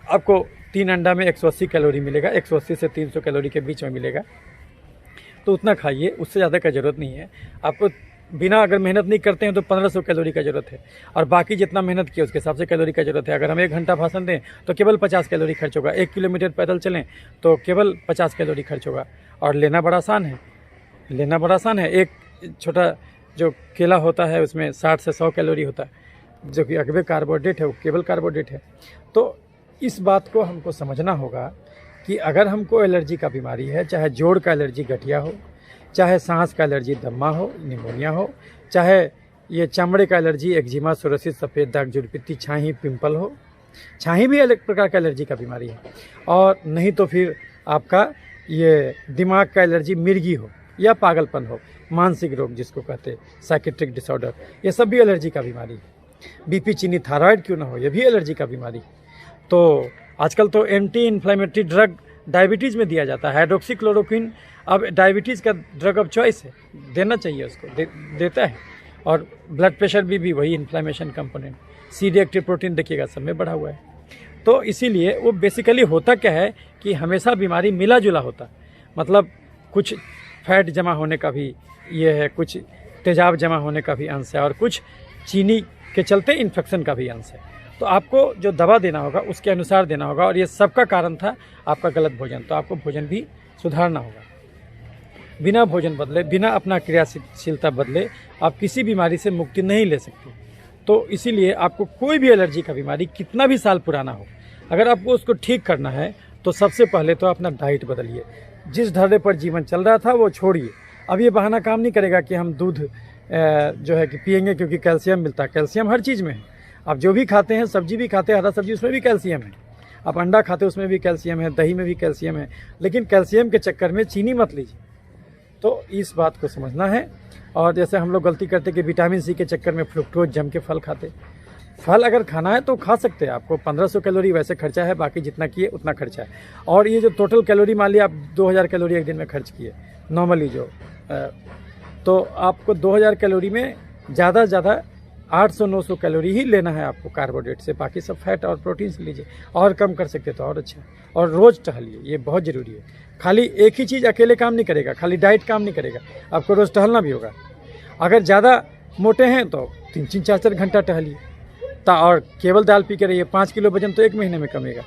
आपको 3 अंडा में 180 कैलोरी मिलेगा, 180 से 300 कैलोरी के बीच में मिलेगा, तो उतना खाइए, उससे ज़्यादा का ज़रूरत नहीं है। आपको बिना अगर मेहनत नहीं करते हैं तो 1500 कैलोरी का ज़रूरत है, और बाकी जितना मेहनत किए उसके हिसाब से कैलोरी का ज़रूरत है। अगर हम 1 घंटा भाषण दें तो केवल 50 कैलोरी खर्च होगा, 1 किलोमीटर पैदल चलें तो केवल 50 कैलोरी खर्च होगा। और लेना बड़ा आसान है, लेना बड़ा आसान है। एक छोटा जो केला होता है उसमें 60 से 100 कैलोरी होता है, जो कि अगवे कार्बोहाइड्रेट है, वो केवल कार्बोहाइड्रेट है। तो इस बात को हमको समझना होगा कि अगर हमको एलर्जी का बीमारी है, चाहे जोड़ का एलर्जी गठिया हो, चाहे सांस का एलर्जी दम्मा हो, निमोनिया हो, चाहे ये चमड़े का एलर्जी एक्जिमा, सोरोसिस, सफ़ेद दाग, जुड़पित्ती, छाही, पिंपल हो। छाही भी अलग प्रकार का एलर्जी का बीमारी है। और नहीं तो फिर आपका ये दिमाग का एलर्जी, मिर्गी हो या पागलपन हो, मानसिक रोग जिसको कहते हैं साइकेट्रिक डिसऑर्डर, ये सब भी एलर्जी का बीमारी है। बीपी, चीनी, थायराइड क्यों ना हो, ये भी एलर्जी का बीमारी। तो आजकल तो एंटी इन्फ्लेमेटरी ड्रग डायबिटीज़ में दिया जाता है, हाइड्रोक्सीक्लोरोक्विन अब डायबिटीज़ का ड्रग ऑफ चॉइस है, देना चाहिए उसको, देता है। और ब्लड प्रेशर भी वही inflammation component, C reactive protein देखिएगा सब में बढ़ा हुआ है। तो इसीलिए वो बेसिकली होता क्या है कि हमेशा बीमारी मिला जुला होता, मतलब कुछ फैट जमा होने का भी ये है, कुछ तेजाब जमा होने का भी अंश है, और कुछ चीनी के चलते इन्फेक्शन का भी अंश है। तो आपको जो दवा देना होगा उसके अनुसार देना होगा, और ये सबका कारण था आपका गलत भोजन। तो आपको भोजन भी सुधारना होगा। बिना भोजन बदले, बिना अपना क्रियाशीलता बदले आप किसी बीमारी से मुक्ति नहीं ले सकते। तो इसीलिए आपको कोई भी एलर्जी का बीमारी कितना भी साल पुराना हो, अगर आपको उसको ठीक करना है तो सबसे पहले तो अपना डाइट बदलिए। जिस ढर्रे पर जीवन चल रहा था वो छोड़िए। अब ये बहाना काम नहीं करेगा कि हम दूध जो है कि पिएंगे क्योंकि कैल्शियम मिलता है। कैल्शियम हर चीज़ में है, आप जो भी खाते हैं, सब्जी भी खाते हैं, हरा सब्जी, उसमें भी कैल्शियम है। आप अंडा खाते हैं, उसमें भी कैल्शियम है, दही में भी कैल्शियम है। लेकिन कैल्शियम के चक्कर में चीनी मत लीजिए। तो इस बात को समझना है। और जैसे हम लोग गलती करते कि विटामिन सी के चक्कर में फ्रुक्टोज जम के फल खाते। फल अगर खाना है तो खा सकते हैं, आपको 1500 कैलोरी वैसे खर्चा है, बाकी जितना किए उतना खर्चा है। और ये जो टोटल कैलोरी मान लिया आप 2000 कैलोरी एक दिन में खर्च किए नॉर्मली जो, तो आपको 2000 कैलोरी में ज़्यादा से ज़्यादा 800-900 कैलोरी ही लेना है आपको कार्बोहाइड्रेट से, बाकी सब फैट और प्रोटीन से लीजिए। और कम कर सकते तो और अच्छा। और रोज़ टहलिए, ये बहुत ज़रूरी है। खाली एक ही चीज़ अकेले काम नहीं करेगा, खाली डाइट काम नहीं करेगा, आपको रोज़ टहलना भी होगा। अगर ज़्यादा मोटे हैं तो 3-3, 4-4 घंटा टहलिए। और केवल दाल पी के रहिए, 5 किलो वजन तो 1 महीने में कमेगा।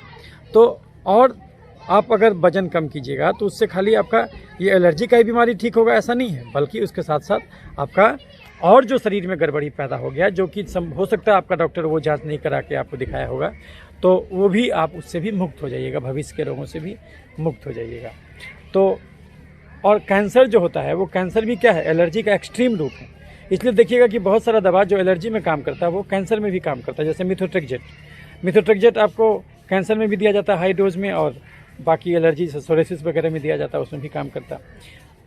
तो और आप अगर वजन कम कीजिएगा तो उससे खाली आपका ये एलर्जी का ही बीमारी ठीक होगा ऐसा नहीं है, बल्कि उसके साथ साथ आपका और जो शरीर में गड़बड़ी पैदा हो गया, जो कि हो सकता है आपका डॉक्टर वो जांच नहीं करा के आपको दिखाया होगा, तो वो भी आप उससे भी मुक्त हो जाइएगा, भविष्य के रोगों से भी मुक्त हो जाइएगा। तो और कैंसर जो होता है वो कैंसर भी क्या है, एलर्जी का एक्सट्रीम रूप है। इसलिए देखिएगा कि बहुत सारा दवा जो एलर्जी में काम करता है वो कैंसर में भी काम करता है। जैसे मिथोट्रेक्जेट आपको कैंसर में भी दिया जाता है हाई डोज में, और बाकी एलर्जी सोरेसिस वगैरह में दिया जाता है, उसमें भी काम करता।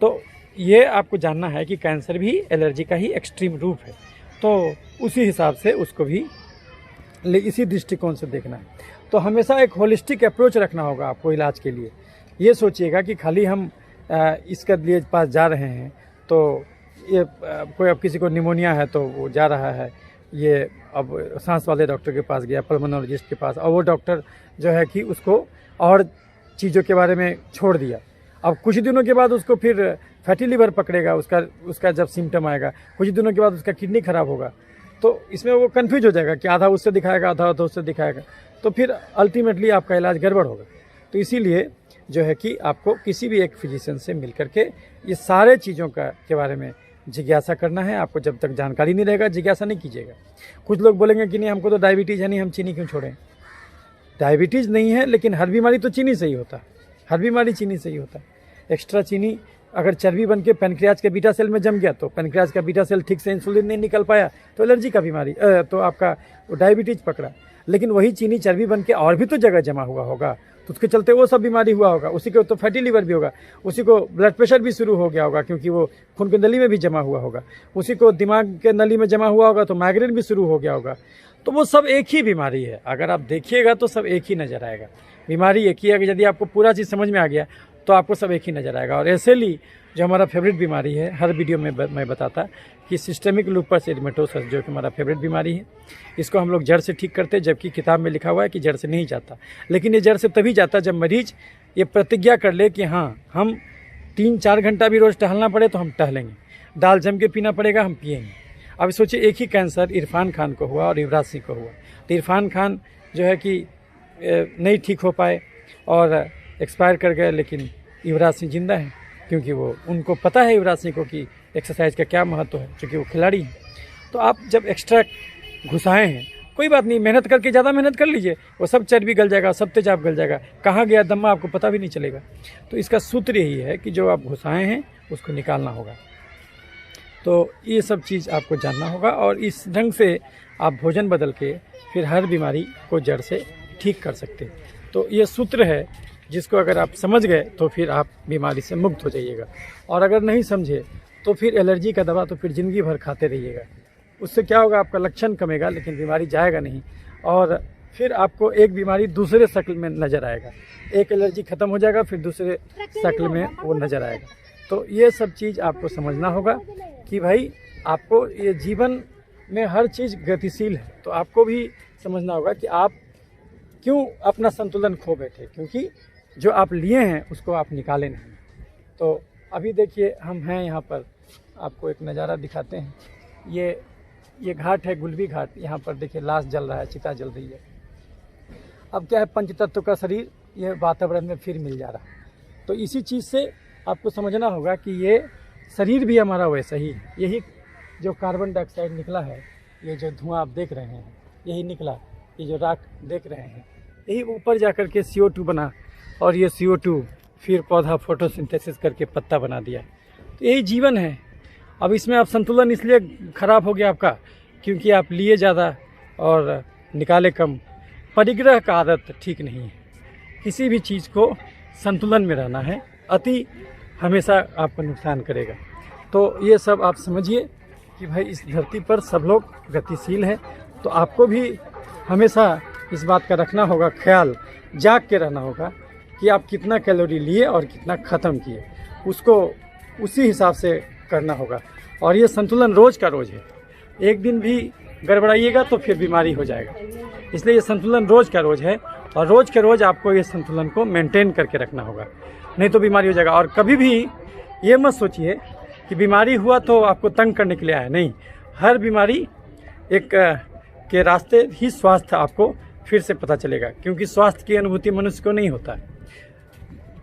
तो ये आपको जानना है कि कैंसर भी एलर्जी का ही एक्सट्रीम रूप है, तो उसी हिसाब से उसको भी इसी दृष्टिकोण से देखना है। तो हमेशा एक होलिस्टिक अप्रोच रखना होगा आपको इलाज के लिए। ये सोचिएगा कि खाली हम इसके लिए पास जा रहे हैं, तो ये कोई अब किसी को निमोनिया है तो वो जा रहा है, ये अब सांस वाले डॉक्टर के पास गया, पल्मोनोलॉजिस्ट के पास, और वो डॉक्टर जो है कि उसको और चीज़ों के बारे में छोड़ दिया। अब कुछ दिनों के बाद उसको फिर फैटी लिवर पकड़ेगा, उसका जब सिम्टम आएगा, कुछ दिनों के बाद उसका किडनी खराब होगा, तो इसमें वो कंफ्यूज हो जाएगा कि आधा उससे दिखाएगा, आधा उससे दिखाएगा, तो फिर अल्टीमेटली आपका इलाज गड़बड़ होगा। तो इसीलिए जो है कि आपको किसी भी एक फिजिशियन से मिल करके ये सारे चीज़ों के बारे में जिज्ञासा करना है। आपको जब तक जानकारी नहीं रहेगा जिज्ञासा नहीं कीजिएगा। कुछ लोग बोलेंगे कि नहीं हमको तो डायबिटीज़ है, नहीं हम चीनी क्यों छोड़ें। डायबिटीज़ नहीं है, लेकिन हर बीमारी तो चीनी से ही होता है, हर बीमारी चीनी से ही होता है। एक्स्ट्रा चीनी अगर चर्बी बन के पेनक्रियाज के बीटा सेल में जम गया, तो पेनक्रियाज का बीटा सेल ठीक से इंसुलिन नहीं निकल पाया, तो एलर्जी का बीमारी तो आपका डायबिटीज़ पकड़ा। लेकिन वही चीनी चर्बी बन के और भी तो जगह जमा हुआ होगा, तो उसके चलते वो सब बीमारी हुआ होगा। उसी को तो फैटी लीवर भी होगा, उसी को ब्लड प्रेशर भी शुरू हो गया होगा, क्योंकि वो खून की नली में भी जमा हुआ होगा, उसी को दिमाग के नली में जमा हुआ होगा, तो माइग्रेन भी शुरू हो गया होगा। तो वो सब एक ही बीमारी है। अगर आप देखिएगा तो सब एक ही नज़र आएगा, बीमारी एक ही है। यदि आपको पूरा चीज़ समझ में आ गया तो आपको सब एक ही नज़र आएगा। और ऐसे ही जो हमारा फेवरेट बीमारी है, हर वीडियो में मैं बताता कि सिस्टेमिक लूपस एरिथेमेटोसस, जो कि हमारा फेवरेट बीमारी है, इसको हम लोग जड़ से ठीक करते हैं, जबकि किताब में लिखा हुआ है कि जड़ से नहीं जाता। लेकिन ये जड़ से तभी जाता जब मरीज ये प्रतिज्ञा कर ले कि हाँ, हम 3-4 घंटा भी रोज़ टहलना पड़े तो हम टहलेंगे, दाल जम के पीना पड़ेगा हम पिएंगे। अब सोचिए, एक ही कैंसर इरफान खान को हुआ और युवराज सिंह को हुआ। तो इरफान खान जो है कि नहीं ठीक हो पाए और एक्सपायर कर गए, लेकिन युवराज सिंह जिंदा है, क्योंकि वो उनको पता है युवराज सिंह को कि एक्सरसाइज का क्या महत्व है, क्योंकि वो खिलाड़ी हैं। तो आप जब एक्स्ट्रा घुसाए हैं, कोई बात नहीं, मेहनत करके ज़्यादा मेहनत कर लीजिए, वो सब चर्बी गल जाएगा, सब तेजाब गल जाएगा, कहाँ गया दम्मा आपको पता भी नहीं चलेगा। तो इसका सूत्र यही है कि जो आप घुसाए हैं उसको निकालना होगा। तो ये सब चीज़ आपको जानना होगा, और इस ढंग से आप भोजन बदल के फिर हर बीमारी को जड़ से ठीक कर सकते हैं। तो ये सूत्र है जिसको अगर आप समझ गए तो फिर आप बीमारी से मुक्त हो जाइएगा, और अगर नहीं समझे तो फिर एलर्जी का दवा तो फिर ज़िंदगी भर खाते रहिएगा। उससे क्या होगा, आपका लक्षण कमेगा लेकिन बीमारी जाएगा नहीं, और फिर आपको एक बीमारी दूसरे शक्ल में नज़र आएगा। एक एलर्जी ख़त्म हो जाएगा, फिर दूसरे शक्ल में वो नज़र आएगा। तो ये सब चीज़ आपको समझना होगा कि भाई आपको ये जीवन में हर चीज़ गतिशील है, तो आपको भी समझना होगा कि आप क्यों अपना संतुलन खो बैठे, क्योंकि जो आप लिए हैं उसको आप निकाले नहीं। तो अभी देखिए हम हैं यहाँ पर, आपको एक नज़ारा दिखाते हैं। ये घाट है गुलबी घाट, यहाँ पर देखिए लाश जल रहा है, चिता जल रही है। अब क्या है, पंचतत्व का शरीर ये वातावरण में फिर मिल जा रहा है। तो इसी चीज़ से आपको समझना होगा कि ये शरीर भी हमारा वैसा ही है। यही जो कार्बन डाइऑक्साइड निकला है, ये जो धुआं आप देख रहे हैं, यही निकला, ये जो राख देख रहे हैं, यही ऊपर जा कर के CO2 बना, और ये CO2 फिर पौधा फोटोसिंथेसिस करके पत्ता बना दिया। तो यही जीवन है। अब इसमें आप संतुलन इसलिए ख़राब हो गया आपका, क्योंकि आप लिए ज़्यादा और निकाले कम। परिग्रह का आदत ठीक नहीं है। किसी भी चीज़ को संतुलन में रहना है, अति हमेशा आपको नुकसान करेगा। तो ये सब आप समझिए कि भाई इस धरती पर सब लोग गतिशील हैं, तो आपको भी हमेशा इस बात का रखना होगा ख्याल, जाग के रहना होगा कि आप कितना कैलोरी लिए और कितना ख़त्म किए, उसको उसी हिसाब से करना होगा। और ये संतुलन रोज़ का रोज़ है, एक दिन भी गड़बड़ाइएगा तो फिर बीमारी हो जाएगा। इसलिए ये संतुलन रोज़ का रोज़ है, और रोज़ के रोज़ आपको ये संतुलन को मेंटेन करके रखना होगा, नहीं तो बीमारी हो जाएगा। और कभी भी ये मत सोचिए कि बीमारी हुआ तो आपको तंग करने के लिए आया, नहीं। हर बीमारी एक के रास्ते ही स्वास्थ्य आपको फिर से पता चलेगा, क्योंकि स्वास्थ्य की अनुभूति मनुष्य को नहीं होता है,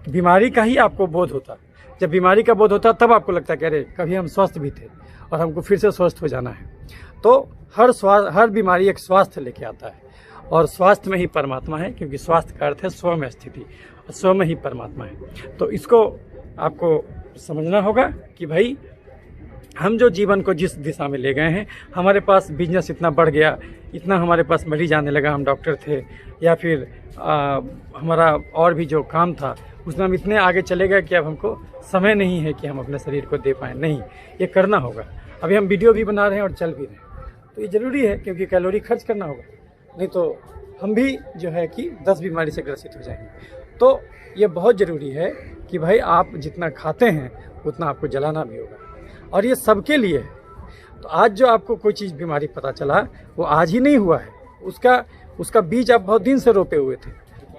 बीमारी का ही आपको बोध होता। जब बीमारी का बोध होता तब आपको लगता है कि अरे कभी हम स्वस्थ भी थे और हमको फिर से स्वस्थ हो जाना है। तो हर बीमारी एक स्वास्थ्य लेके आता है, और स्वास्थ्य में ही परमात्मा है, क्योंकि स्वास्थ्य का अर्थ है स्व में स्थिति, और स्व में ही परमात्मा है। तो इसको आपको समझना होगा कि भाई हम जो जीवन को जिस दिशा में ले गए हैं, हमारे पास बिजनेस इतना बढ़ गया, इतना हमारे पास मरीज आने लगा, हम डॉक्टर थे या फिर हमारा और भी जो काम था उसमें हम इतने आगे चले गए कि अब हमको समय नहीं है कि हम अपने शरीर को दे पाएँ। नहीं, ये करना होगा। अभी हम वीडियो भी बना रहे हैं और चल भी रहे हैं, तो ये ज़रूरी है क्योंकि कैलोरी खर्च करना होगा, नहीं तो हम भी जो है कि 10 बीमारी से ग्रसित हो जाएंगे। तो ये बहुत ज़रूरी है कि भाई आप जितना खाते हैं उतना आपको जलाना भी होगा, और ये सबके लिए है। तो आज जो आपको कोई चीज़ बीमारी पता चला वो आज ही नहीं हुआ है, उसका बीज आप बहुत दिन से रोपे हुए थे,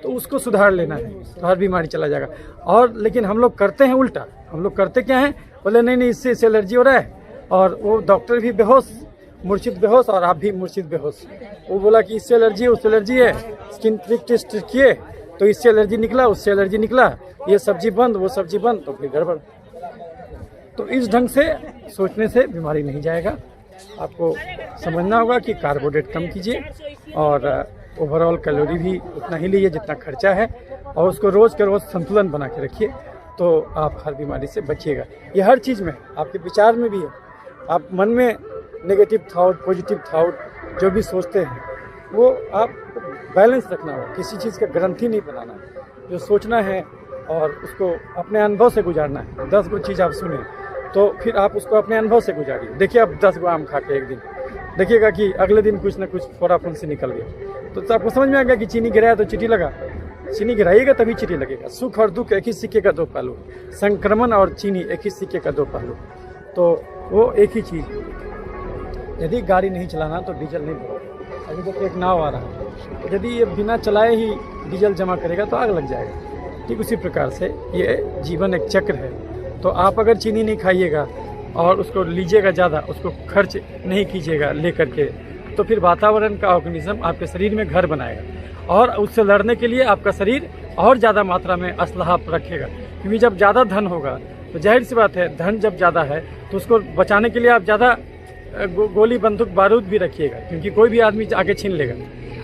तो उसको सुधार लेना है तो हर बीमारी चला जाएगा। और लेकिन हम लोग करते हैं उल्टा, हम लोग करते क्या हैं, बोले नहीं इससे एलर्जी हो रहा है, और वो डॉक्टर भी बेहोश, मूर्छित बेहोश, और आप भी मूर्छित बेहोश। वो बोला कि इससे एलर्जी है, उससे एलर्जी है, स्किन प्रिक टेस्ट किए तो इससे एलर्जी निकला, उससे एलर्जी निकला, ये सब्जी बंद, वो सब्जी बंद, तो फिर गड़बड़। तो इस ढंग से सोचने से बीमारी नहीं जाएगा। आपको समझना होगा कि कार्बोहाइड्रेट कम कीजिए और ओवरऑल कैलोरी भी उतना ही लीजिए जितना खर्चा है, और उसको रोज़ के रोज़ संतुलन बना के रखिए, तो आप हर बीमारी से बचिएगा। ये हर चीज़ में, आपके विचार में भी है। आप मन में नेगेटिव थाउट, पॉजिटिव थाउट जो भी सोचते हैं वो आप बैलेंस रखना होगा, किसी चीज़ का ग्रंथि नहीं बनाना है। जो सोचना है और उसको अपने अनुभव से गुजारना है। 10 गो चीज़ आप सुने तो फिर आप उसको अपने अनुभव से गुजारिए। देखिए आप 10 गो आम खा के एक दिन देखिएगा कि अगले दिन कुछ ना कुछ फोड़ाफुन से निकल गया, तो आपको समझ में आ गया कि चीनी गिराया तो चींटी लगा। चीनी गिराइएगा तभी चींटी लगेगा। सुख और दुख एक ही सिक्के का दो पहलू, संक्रमण और चीनी एक ही सिक्के का दो पहलू, तो वो एक ही चीज़। यदि गाड़ी नहीं चलाना तो डीजल नहीं भरो। अभी तक एक नाव आ रहा है, यदि ये बिना चलाए ही डीजल जमा करेगा तो आग लग जाएगा। ठीक उसी प्रकार से ये जीवन एक चक्र है। तो आप अगर चीनी नहीं खाइएगा और उसको लीजिएगा ज़्यादा, उसको खर्च नहीं कीजिएगा लेकर के, तो फिर वातावरण का ऑर्गेनिज्म आपके शरीर में घर बनाएगा और उससे लड़ने के लिए आपका शरीर और ज़्यादा मात्रा में असलहा रखेगा। क्योंकि जब ज़्यादा धन होगा तो जाहिर सी बात है, धन जब ज़्यादा है तो उसको बचाने के लिए आप ज़्यादा गोली बंदूक बारूद भी रखिएगा, क्योंकि कोई भी आदमी आके छीन लेगा।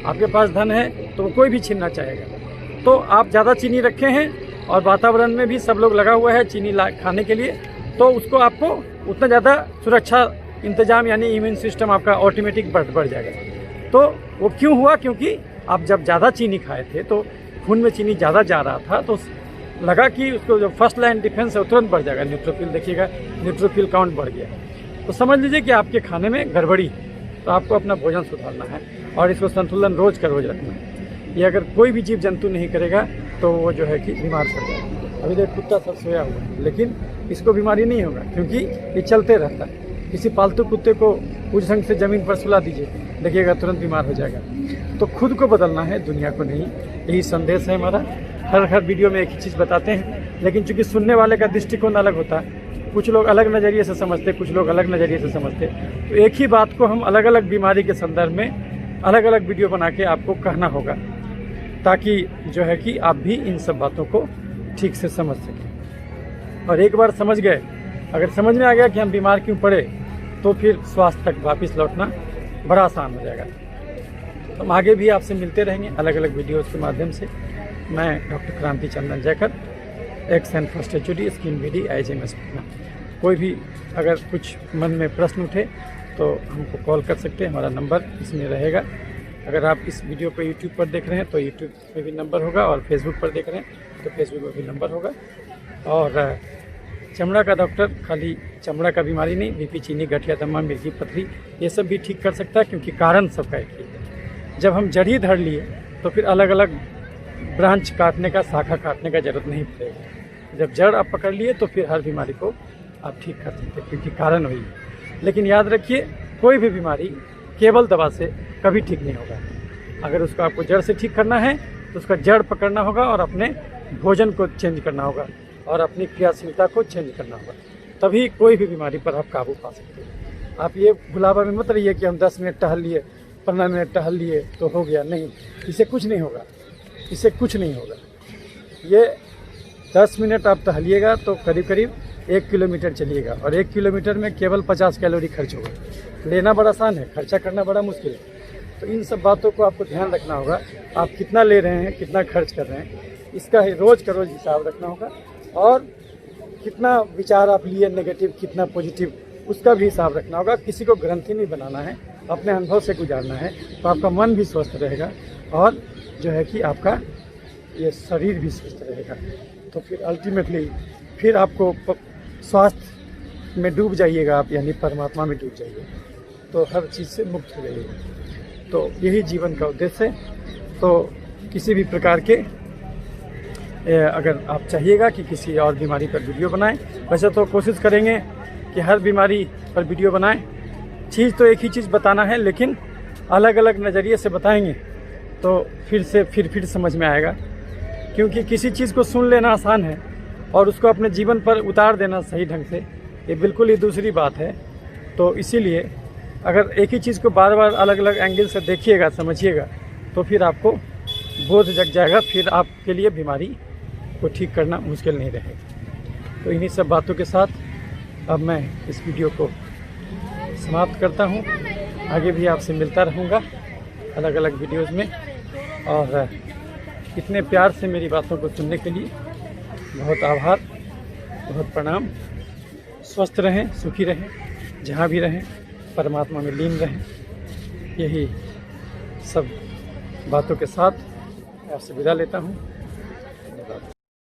आपके पास धन है तो कोई भी छीनना चाहेगा। तो आप ज़्यादा चीनी रखे हैं और वातावरण में भी सब लोग लगा हुआ है चीनी खाने के लिए, तो उसको आपको उतना ज़्यादा सुरक्षा इंतजाम यानी इम्यून सिस्टम आपका ऑटोमेटिक बढ़ जाएगा। तो वो क्यों हुआ? क्योंकि आप जब ज़्यादा चीनी खाए थे तो खून में चीनी ज़्यादा जा रहा था, तो लगा कि उसको जो फर्स्ट लाइन डिफेंस है वो तुरंत बढ़ जाएगा। न्यूट्रोफिल देखिएगा, न्यूट्रोफिल काउंट बढ़ गया। तो समझ लीजिए कि आपके खाने में गड़बड़ी है, तो आपको अपना भोजन सुधारना है और इसको संतुलन रोज़ का रोज़ रखना है। ये अगर कोई भी जीव जंतु नहीं करेगा तो वो जो है कि बीमार पड़ जाएगा। अभी देख कुत्ता सब सोया हुआ है, लेकिन इसको बीमारी नहीं होगा क्योंकि ये चलते रहता है। किसी पालतू कुत्ते को उस ढंग से ज़मीन पर सुला दीजिए, देखिएगा तुरंत बीमार हो जाएगा। तो खुद को बदलना है, दुनिया को नहीं। यही संदेश है हमारा। हर वीडियो में एक ही चीज़ बताते हैं, लेकिन चूंकि सुनने वाले का दृष्टिकोण अलग होता है, कुछ लोग अलग नज़रिए से समझते, कुछ लोग अलग नज़रिए से समझते, तो एक ही बात को हम अलग अलग बीमारी के संदर्भ में अलग अलग वीडियो बना के आपको कहना होगा, ताकि जो है कि आप भी इन सब बातों को ठीक से समझ सकें। और एक बार समझ गए, अगर समझ में आ गया कि हम बीमार क्यों पड़े, तो फिर स्वास्थ्य तक वापस लौटना बड़ा आसान हो जाएगा। तो हम आगे भी आपसे मिलते रहेंगे अलग अलग वीडियोज़ के माध्यम से। मैं doctor Kranti Chandan Jaykar, ex and first HOD, skin VD, IGMS Patna. कोई भी अगर कुछ मन में प्रश्न उठे तो हमको कॉल कर सकते हैं, हमारा नंबर इसमें रहेगा। अगर आप इस वीडियो को यूट्यूब पर देख रहे हैं तो यूट्यूब में भी नंबर होगा, और फेसबुक पर देख रहे हैं तो फेसबुक में भी नंबर होगा। और चमड़ा का डॉक्टर खाली चमड़ा का बीमारी नहीं, BP, चीनी, गठिया, दमा, मिर्गी, पथरी, ये सब भी ठीक कर सकता है, क्योंकि कारण सबका एक ही है। जब हम जड़ ही धर लिए तो फिर अलग अलग ब्रांच काटने का, शाखा काटने का जरूरत नहीं पड़ेगा। जब जड़ आप पकड़ लिए तो फिर हर बीमारी को आप ठीक कर सकते हैं, क्योंकि कारण वही है। लेकिन याद रखिए, कोई भी बीमारी केवल दवा से कभी ठीक नहीं होगा। अगर उसको आपको जड़ से ठीक करना है तो उसका जड़ पकड़ना होगा और अपने भोजन को चेंज करना होगा और अपनी क्रियाशीलता को चेंज करना होगा, तभी कोई भी बीमारी पर आप काबू पा सकते हैं। आप ये भुलावा में मत रहिए कि हम 10 मिनट टहल लिए, 15 मिनट टहल लिए तो हो गया। नहीं, इससे कुछ नहीं होगा, इससे कुछ नहीं होगा। ये 10 मिनट आप टहलिएगा तो करीब करीब 1 किलोमीटर चलिएगा, और 1 किलोमीटर में केवल 50 कैलोरी खर्च होगा। लेना बड़ा आसान है, खर्चा करना बड़ा मुश्किल है। तो इन सब बातों को आपको ध्यान रखना होगा। आप कितना ले रहे हैं, कितना खर्च कर रहे हैं, इसका रोज़ का रोज़ हिसाब रखना होगा। और कितना विचार आप लिए नेगेटिव, कितना पॉजिटिव, उसका भी हिसाब रखना होगा। किसी को ग्रंथि नहीं बनाना है, अपने अनुभव से गुजारना है, तो आपका मन भी स्वस्थ रहेगा और जो है कि आपका ये शरीर भी स्वस्थ रहेगा। तो फिर अल्टीमेटली फिर आपको स्वास्थ्य में डूब जाइएगा आप, यानी परमात्मा में डूब जाइएगा, तो हर चीज़ से मुक्त हो जाइएगा। तो यही जीवन का उद्देश्य है। तो किसी भी प्रकार के अगर आप चाहिएगा कि किसी और बीमारी पर वीडियो बनाएं, वैसे तो कोशिश करेंगे कि हर बीमारी पर वीडियो बनाएं। चीज़ तो एक ही चीज़ बताना है, लेकिन अलग अलग नज़रिए से बताएंगे तो फिर समझ में आएगा। क्योंकि किसी चीज़ को सुन लेना आसान है और उसको अपने जीवन पर उतार देना सही ढंग से, ये बिल्कुल ही दूसरी बात है। तो इसीलिए अगर एक ही चीज़ को बार बार अलग अलग एंगल से देखिएगा, समझिएगा, तो फिर आपको बोध जग जाएगा, फिर आपके लिए बीमारी को ठीक करना मुश्किल नहीं रहेगा। तो इन्हीं सब बातों के साथ अब मैं इस वीडियो को समाप्त करता हूँ। आगे भी आपसे मिलता रहूँगा अलग अलग वीडियोज़ में, और इतने प्यार से मेरी बातों को सुनने के लिए बहुत आभार, बहुत प्रणाम। स्वस्थ रहें, सुखी रहें, जहाँ भी रहें परमात्मा में लीन रहें। यही सब बातों के साथ आपसे विदा लेता हूँ।